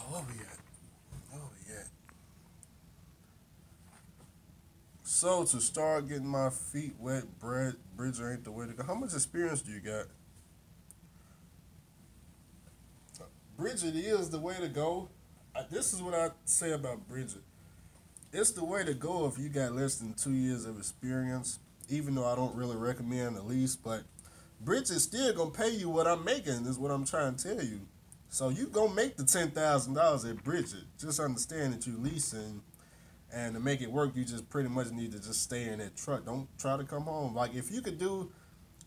Where we at? So to start getting my feet wet, Bridger ain't the way to go. How much experience do you got? Bridget is the way to go. This is what I say about Bridget. It's the way to go if you got less than 2 years of experience, even though I don't really recommend the least, but Bridget's still gonna pay you what I'm making, is what I'm trying to tell you. So you gonna make the $10,000 at Bridget. Just understand that you leasing, and to make it work, you just pretty much need to just stay in that truck. Don't try to come home. Like if you could do,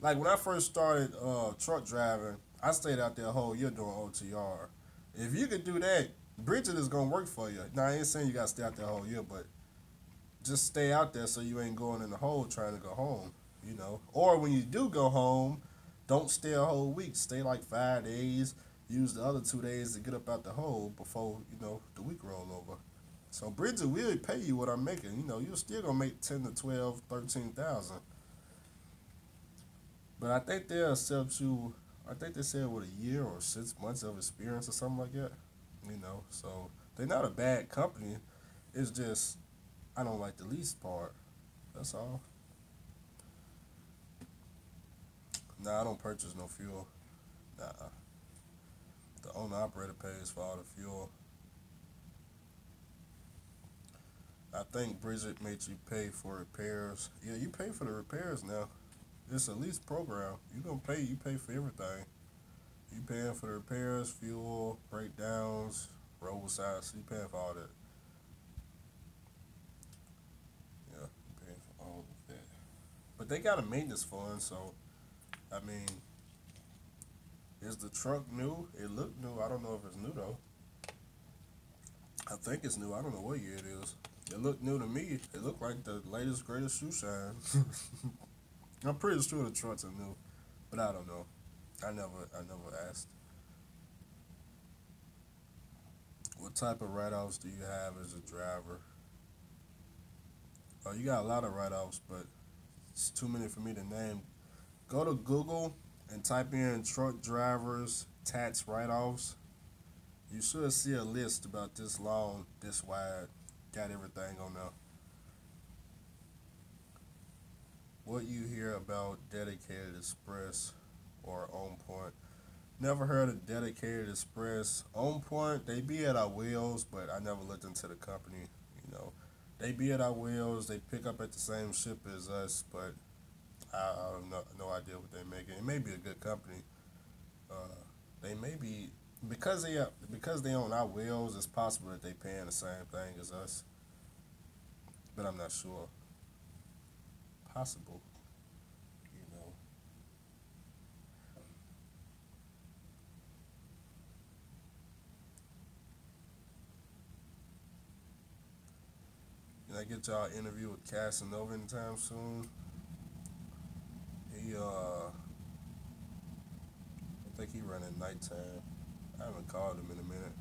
like when I first started truck driving, I stayed out there a whole year doing OTR. If you could do that, Bridget is gonna work for you. Now I ain't saying you gotta stay out there a whole year, but just stay out there so you ain't going in the hole trying to go home. You know, or when you do go home, don't stay a whole week. Stay like 5 days. Use the other 2 days to get up out the hole before the week roll over. So Bridget will pay you what I'm making. You're still gonna make 10 to 12, 13,000. But I think they'll accept you. I think they said with a year or 6 months of experience or something like that. So they're not a bad company. It's just I don't like the lease part. That's all. Nah, I don't purchase no fuel. Nah, the owner operator pays for all the fuel. I think Bridget made you pay for repairs. Yeah, you pay for the repairs now. It's a lease program. You pay for everything. You paying for the repairs, fuel, breakdowns, roadside. So you paying for all that. Yeah, you paying for all of that. But they got a maintenance fund, so I mean, is the truck new? It looked new. I don't know if it's new though. I think it's new. I don't know what year it is. It looked new to me. It looked like the latest, greatest shoe shine. I'm pretty sure the trucks are new, but I don't know. I never asked. What type of write-offs do you have as a driver? Oh, you got a lot of write-offs, but it's too many for me to name. Go to Google and type in truck drivers tax write-offs. You should see a list about this long, this wide. Got everything on there. What you hear about Dedicated Express or On Point? Never heard of Dedicated Express. On Point, they be at our wheels, but I never looked into the company. They be at our wheels. They pick up at the same ship as us, but I have no idea what they're making. It may be a good company. They may be because they own our wheels. It's possible that they paying the same thing as us, but I'm not sure. Possible, you know. Can I get y'all an interview with Casanova anytime soon? I think he running nighttime. I haven't called him in a minute.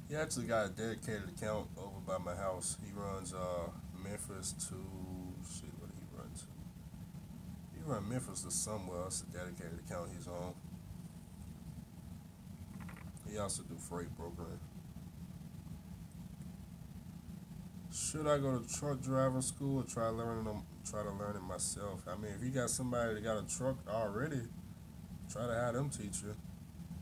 He actually got a dedicated account over by my house. He runs Memphis to shit. What did he run to? He run Memphis to somewhere. It's a dedicated account he's on. He also do freight brokering. Should I go to truck driving school or try to learn it myself? I mean, if you got somebody that got a truck already, try to have them teach you.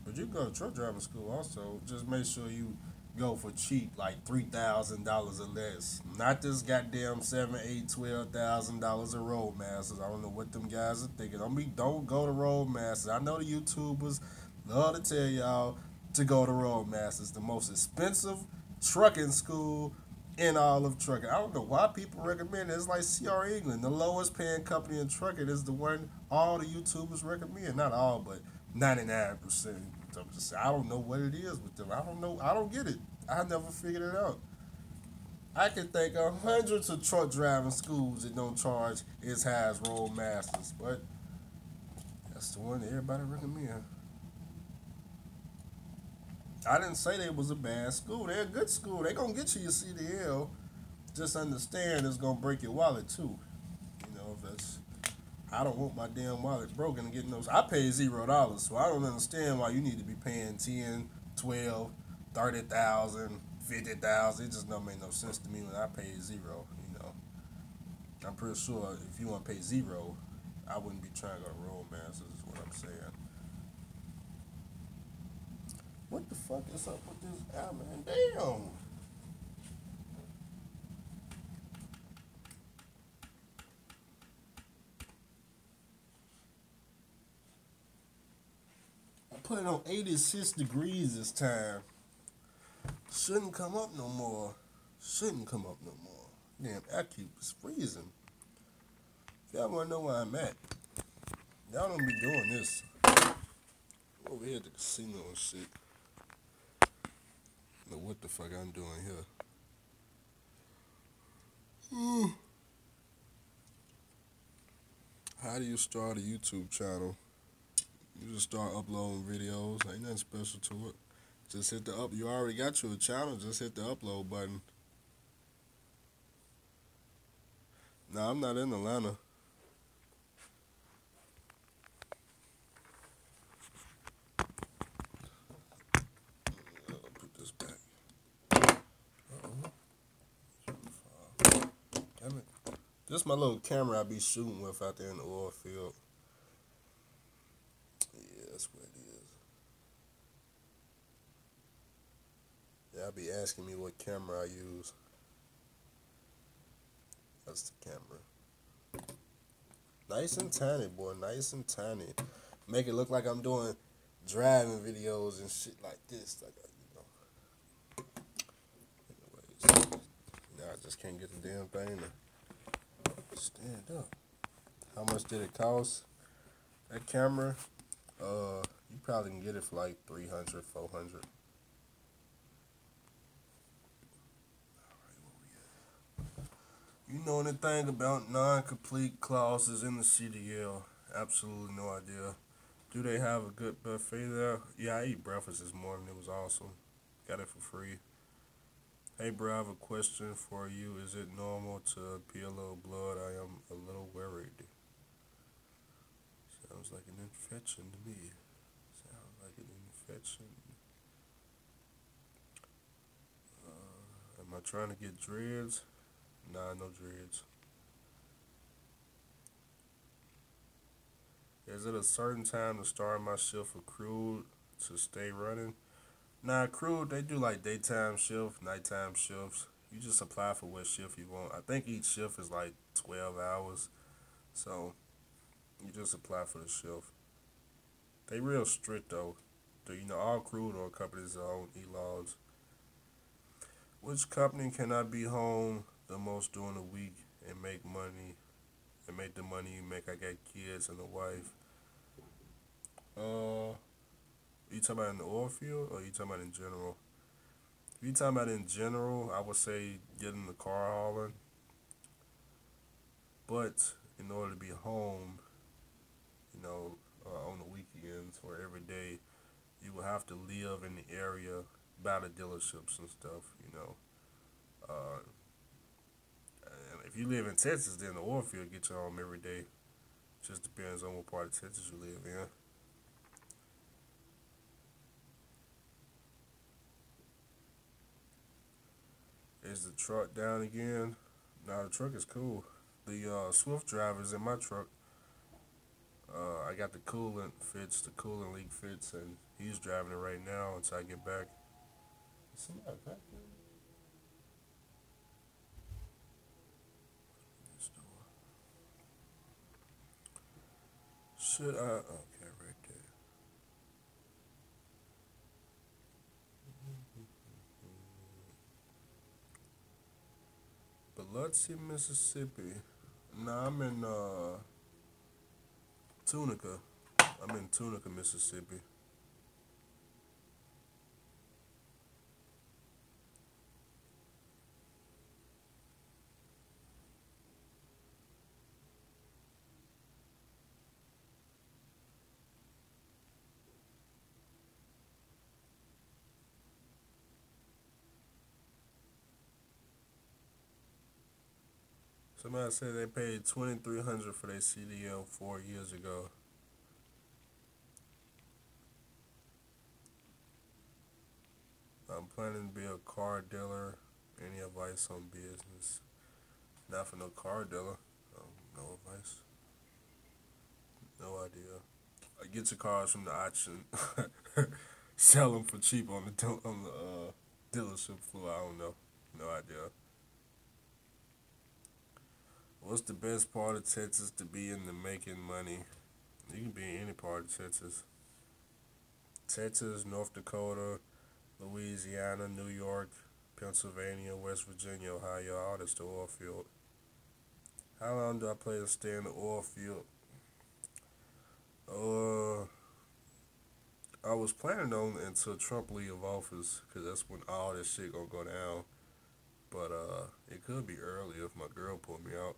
But you can go to truck driving school also. Just make sure you go for cheap, like $3,000 or less. Not this goddamn $7, $8, $12,000 of Roadmasters. I don't know what them guys are thinking. Don't go to Roadmasters. I know the YouTubers love to tell y'all to go to Roadmasters, the most expensive trucking school in all of trucking. I don't know why people recommend it. It's like CR England, the lowest paying company in trucking is the one all the YouTubers recommend. Not all, but 99%. I don't know what it is with them. I don't know. I don't get it. I never figured it out. I can think of hundreds of truck driving schools that don't charge as high as Roadmasters, but that's the one that everybody recommend. I didn't say they was a bad school. They're a good school. They gonna get you your CDL. Just understand it's gonna break your wallet too. If that's I don't want my damn wallet broken and getting those. I pay $0, so I don't understand why you need to be paying 10, 12, 30,000, 50,000. It just don't make no sense to me when I pay zero. I'm pretty sure if you want to pay zero, I wouldn't be trying to go to Roadmasters. Is what I'm saying. What the fuck is up with this app, man? Damn. put it on 86 degrees this time. Shouldn't come up no more. Shouldn't come up no more. Damn, that keeps freezing. If y'all wanna know where I'm at, y'all don't be doing this. Over here at the casino and shit. Know what the fuck I'm doing here. How do you start a YouTube channel? You just start uploading videos. Ain't nothing special to it. Just hit the up. You already got you a channel. Just hit the upload button. Nah, I'm not in Atlanta. I'll put this back. Damn it. This is my little camera I be shooting with out there in the oil field. Yeah, that's what it is. Y'all be asking me what camera I use. That's the camera. Nice and tiny, boy. Nice and tiny. Make it look like I'm doing driving videos and shit like this. Like, you know. Anyways. Now I just can't get the damn thing to stand up. How much did it cost? That camera? You probably can get it for like $300, $400. You know anything about non-complete clauses in the CDL? Absolutely no idea. Do they have a good buffet there? Yeah, I ate breakfast this morning. It was awesome. Got it for free. Hey, bro, I have a question for you. Is it normal to pee a little blood? I am a little worried. Sounds like an infection to me. Sounds like an infection. Am I trying to get dreads? Nah, no dreads. Is it a certain time to start my shift for crude to stay running? Nah, crude, they do like daytime shift, nighttime shifts. You just apply for what shift you want. I think each shift is like 12 hours. So, you just apply for the shift. They real strict though. You know, all crude oil companies are on e-logs. Which company can I be home the most during the week and make money and make the money you make? I got kids and a wife. You talking about in the oil field or you talking about in general? If you talking about in general, I would say get in the car hauling. But in order to be home, you know, on the weekends or every day, you will have to live in the area by the dealerships and stuff, you know. If you live in Texas, then the oil field get you home every day. Just depends on what part of Texas you live in. Is the truck down again? Nah, the truck is cool. The Swift driver's in my truck. I got the coolant leak fits, and he's driving it right now until I get back. Somebody back there? Should I? Okay, right there. Biloxi, Mississippi. Nah, I'm in Tunica. I'm in Tunica, Mississippi. Somebody said they paid $2,300 for their CDL 4 years ago. I'm planning to be a car dealer. Any advice on business? Not for no car dealer. No advice. No idea. Get your cars from the auction. Sell them for cheap on the dealership floor. I don't know. No idea. What's the best part of Texas to be in the making money? You can be in any part of Texas. Texas, North Dakota, Louisiana, New York, Pennsylvania, West Virginia, Ohio, all this the oil field. How long do I plan to stay in the oil field? Uh, I was planning on until Trump leave office, cause that's when all this shit gonna go down. But it could be early if my girl pulled me out.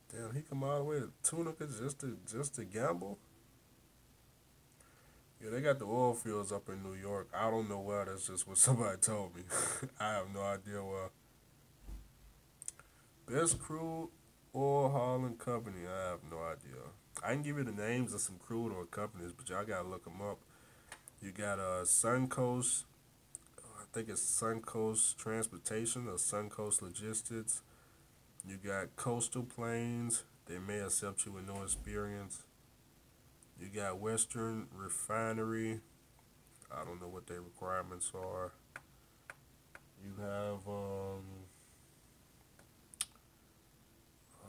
Damn, he come all the way to Tunica just to gamble. Yeah, they got the oil fields up in New York. I don't know why. That's just what somebody told me. I have no idea why. Best crude oil hauling company. I have no idea. I can give you the names of some crude oil companies, but y'all gotta look them up. You got Suncoast. I think it's Suncoast Transportation or Suncoast Logistics. You got Coastal Plains. They may accept you with no experience. You got Western Refinery. I don't know what their requirements are. You have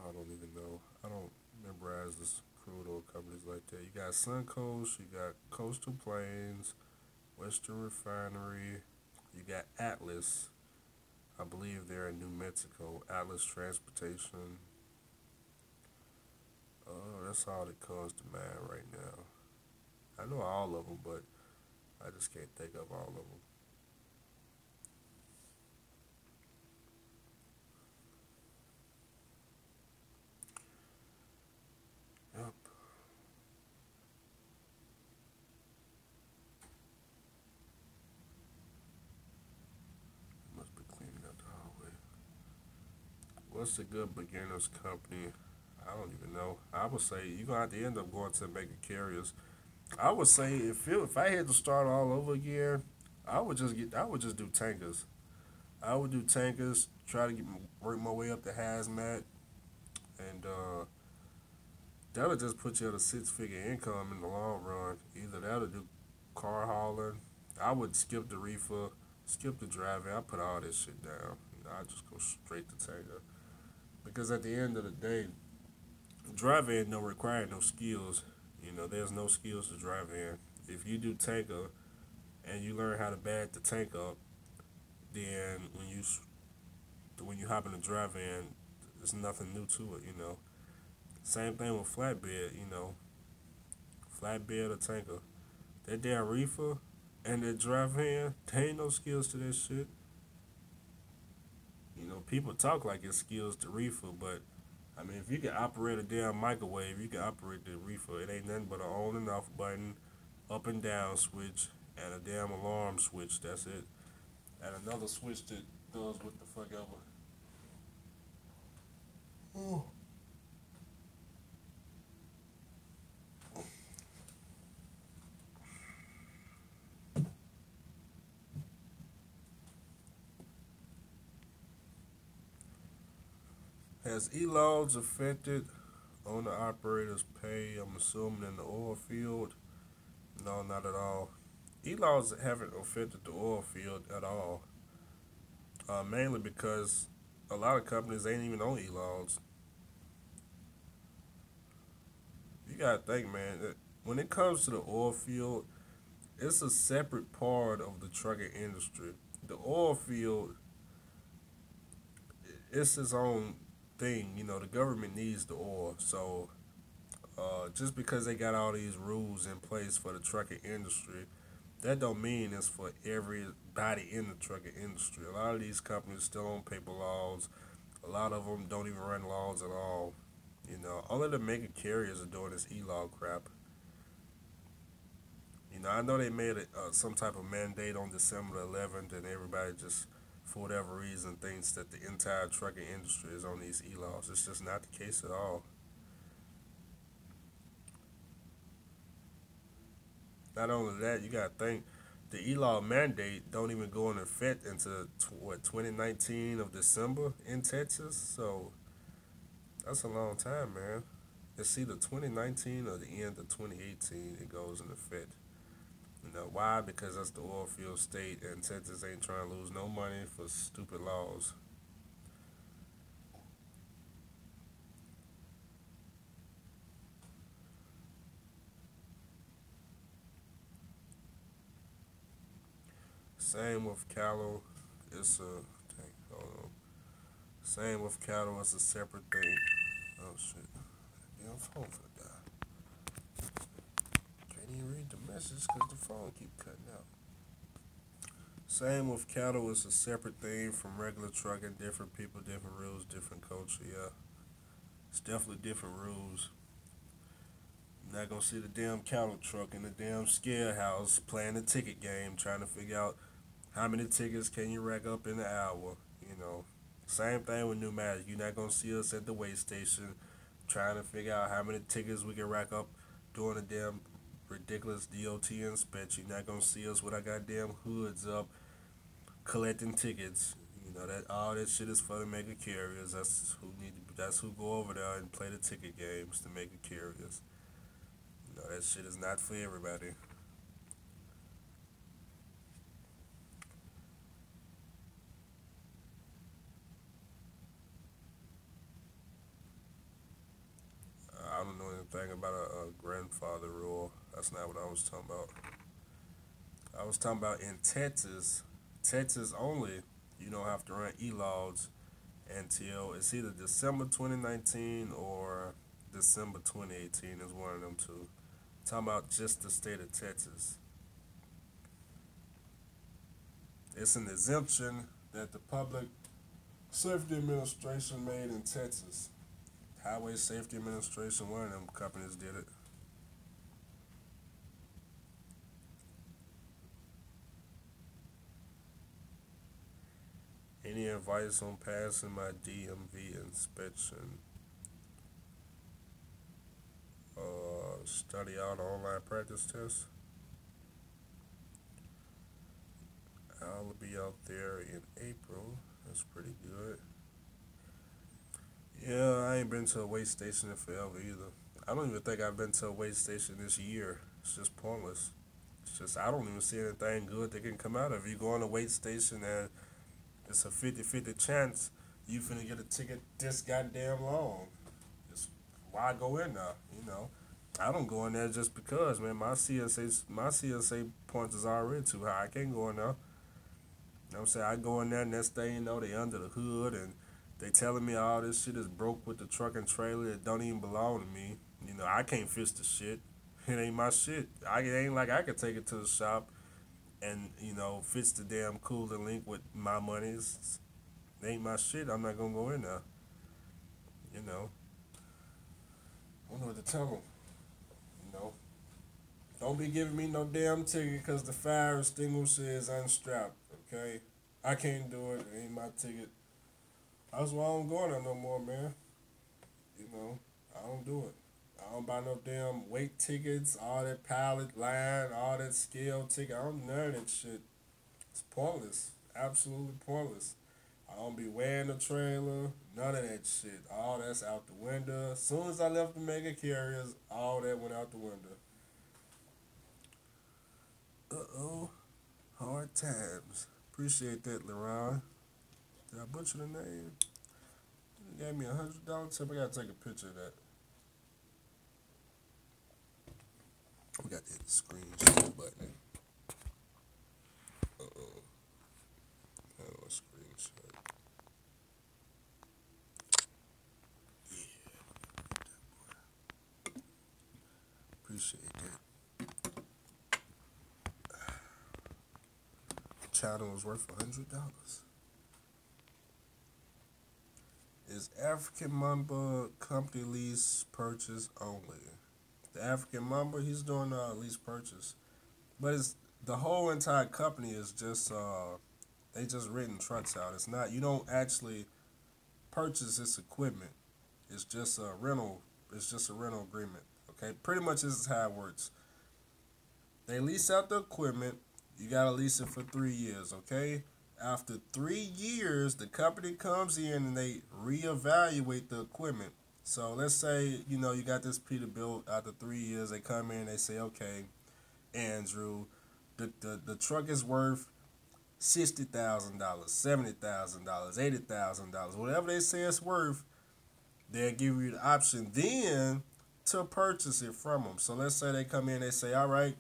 I don't even know. I don't memorize this crude oil companies like that. You got Suncoast. You got Coastal Plains, Western Refinery. You got Atlas. I believe they're in New Mexico. Atlas Transportation. That's all that comes to mind right now. I know all of them, but I just can't think of all of them. Yep. Must be cleaning up the hallway. What's a good beginner's company? I don't even know. I would say you're gonna have to end up going to mega carriers. I would say if I had to start all over again, I would just do tankers. I would do tankers. Try to work my way up to hazmat, and that'll just put you at a six-figure income in the long run. Either that or do car hauling. I would skip the reefer, skip the driving. I put all this shit down. I just go straight to tanker because at the end of the day, driving don't require no skills. There's no skills to drive in. If you do tanker and you learn how to bag the tank up, then when you hop in the drive in, there's nothing new to it. Same thing with flatbed. Flatbed or tanker. That damn reefer and that drive in, there ain't no skills to that shit. People talk like it's skills to reefer, but I mean, if you can operate a damn microwave, you can operate the reefer. It ain't nothing but an on and off button, up and down switch, and a damn alarm switch. That's it. And another switch that does what the fuck ever. Oh. Has e-logs affected owner operators' pay? I'm assuming in the oil field. No, not at all. E-logs haven't affected the oil field at all. Mainly because a lot of companies ain't even on e-logs. You gotta think, man. That when it comes to the oil field, it's a separate part of the trucking industry. The oil field, it's its own thing. The government needs the oil, so just because they got all these rules in place for the trucking industry, that don't mean it's for everybody in the trucking industry. A lot of these companies still on paper laws. A lot of them don't even run laws at all. All of the mega carriers are doing this e-log crap. I know they made some type of mandate on December 11th, and everybody just, for whatever reason, thinks that the entire trucking industry is on these e-logs. It's just not the case at all. Not only that, you gotta think the e-log mandate don't even go into effect until 2019 of December in Texas. So that's a long time, man. It's either 2019 or the end of 2018 it goes in effect. You know why? Because that's the oil field state, and Texas ain't trying to lose no money for stupid laws. Same with cattle. It's a dang, hold on. Same with cattle. It's a separate thing. Oh shit! Damn phone for die. Can't even read the message because the phone keep cutting out. Same with cattle. It's a separate thing from regular trucking. Different people, different rules, different culture. Yeah, it's definitely different rules. You're not gonna see the damn cattle truck in the damn scare house playing the ticket game, trying to figure out how many tickets can you rack up in an hour. You know, same thing with pneumatic. You're not gonna see us at the weigh station trying to figure out how many tickets we can rack up doing a damn ridiculous DOT inspection. You're not gonna see us with our goddamn hoods up collecting tickets. You know that all that shit is for the mega carriers. That's who need. That's who go over there and play the ticket games. The mega carriers. You know that shit is not for everybody. I don't know anything about a grandfather rule. That's not what I was talking about. I was talking about in Texas, Texas only. You don't have to run e-logs until it's either December 2019 or December 2018 is one of them two. Talking about just the state of Texas. It's an exemption that the Public Safety Administration made in Texas. Highway Safety Administration, one of them companies did it. Any advice on passing my DMV inspection? Study out online practice test. I'll be out there in April. That's pretty good. Yeah, I ain't been to a weigh station in forever either. I don't even think I've been to a weigh station this year. It's just pointless. It's just I don't even see anything good that can come out of it. You go on a weigh station and it's a 50-50 chance you finna get a ticket this goddamn long. It's why go in there, you know. I don't go in there just because, man. My CSA points is already too high. I can't go in there. You know what I'm saying? I go in there, next thing you know, they under the hood and they telling me all this shit is broke with the truck and trailer that don't even belong to me. You know, I can't fix the shit. It ain't my shit. It ain't like I could take it to the shop and, you know, fix the damn cooling link with my money. It ain't my shit. I'm not gonna go in there. You know. I don't know what to tell them. You know. Don't be giving me no damn ticket because the fire extinguisher is unstrapped. Okay? I can't do it. It ain't my ticket. That's why I don't go in there no more, man. You know, I don't do it. I don't buy no damn weight tickets, all that pallet line, all that scale ticket. I don't none of that shit. It's pointless. Absolutely pointless. I don't be wearing the trailer, none of that shit. All that's out the window. As soon as I left the mega carriers, all that went out the window. Uh-oh. Hard times. Appreciate that, LeRon. Did I butcher the name? You gave me $100 tip. I gotta take a picture of that. We got to hit the screenshot button. Uh-oh. How do I screenshot? Yeah. Appreciate that. Channel was worth $100. Is African Mamba company lease purchase only? The African Mamba, he's doing lease purchase, but it's the whole entire company is just they just renting trucks out. It's not you don't actually purchase this equipment. It's just a rental. It's just a rental agreement. Okay, pretty much this is how it works. They lease out the equipment. You gotta lease it for 3 years. Okay. After 3 years, the company comes in and they reevaluate the equipment. So let's say, you know, you got this Peterbilt. After 3 years, they come in and they say, okay, Andrew, The truck is worth $60,000, $70,000, $80,000, whatever they say it's worth. They'll give you the option then to purchase it from them. So let's say they come in, they say, all right,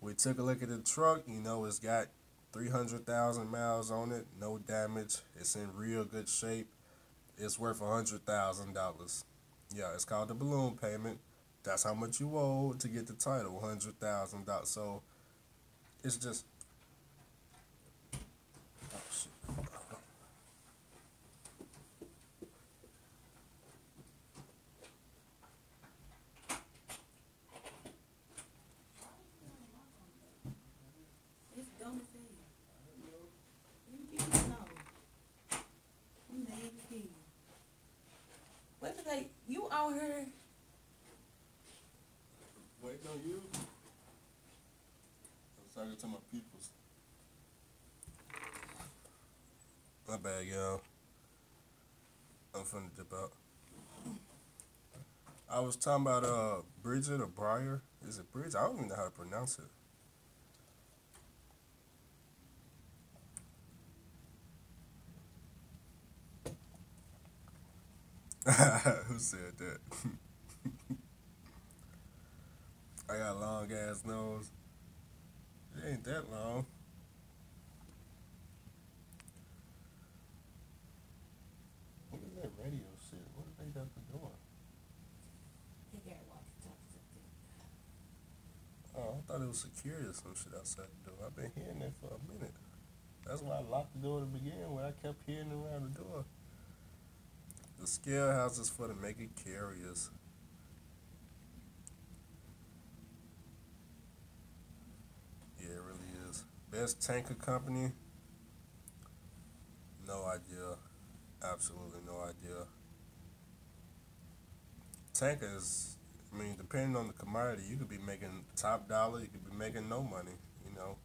we took a look at the truck. You know, it's got 300,000 miles on it, no damage. It's in real good shape. It's worth $100,000. Yeah, it's called the balloon payment. That's how much you owe to get the title, $100,000. So it's just, oh shit. It's dumb as hell. You know. You mad as hell. What did they, you out here? Waiting on you? I was talking to my peoples. My bad, y'all. I'm finna dip out. I was talking about Bridget or Briar. Is it Bridget? I don't even know how to pronounce it. Who said that? I got a long ass nose. It ain't that long. What is that radio shit? What are they got to doing? They got walkie-talkies up there. Oh, I thought it was security or some shit outside the door. I've been hearing that for a minute. That's why I locked the door to begin with. I kept hearing around the door. The scale house is for the mega carriers. Yeah, it really is. Best tanker company? No idea. Absolutely no idea. Tankers, I mean, depending on the commodity, you could be making top dollar, you could be making no money, you know.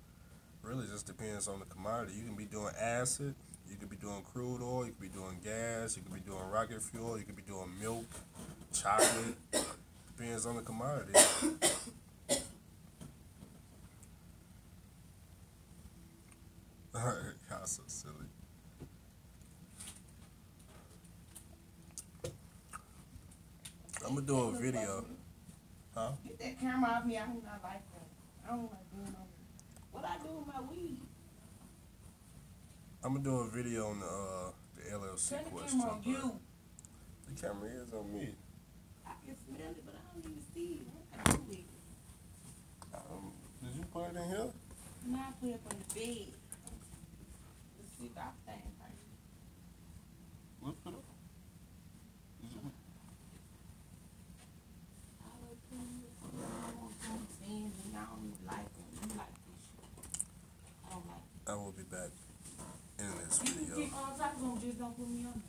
Really just depends on the commodity. You can be doing acid, you could be doing crude oil, you could be doing gas, you could be doing rocket fuel, you could be doing milk, chocolate. Depends on the commodity. Y'all so silly. I'm gonna do a video. Huh? Get that camera off me. I do not like that. I don't like doing no. What I do with my weed? I'm gonna do a video on the LLC Turn the question. camera on you. The camera is on me. I can smell it, but I don't even see it. What I do with it? Did you put it in here? No, I put it up on the bed. The sleep out thing right here. Lift it up. Did you? I was doing this. I want some things and I don't even like them. You like this shit. I don't like it. I will be back in this You can video. keep on top of them, just don't put me on.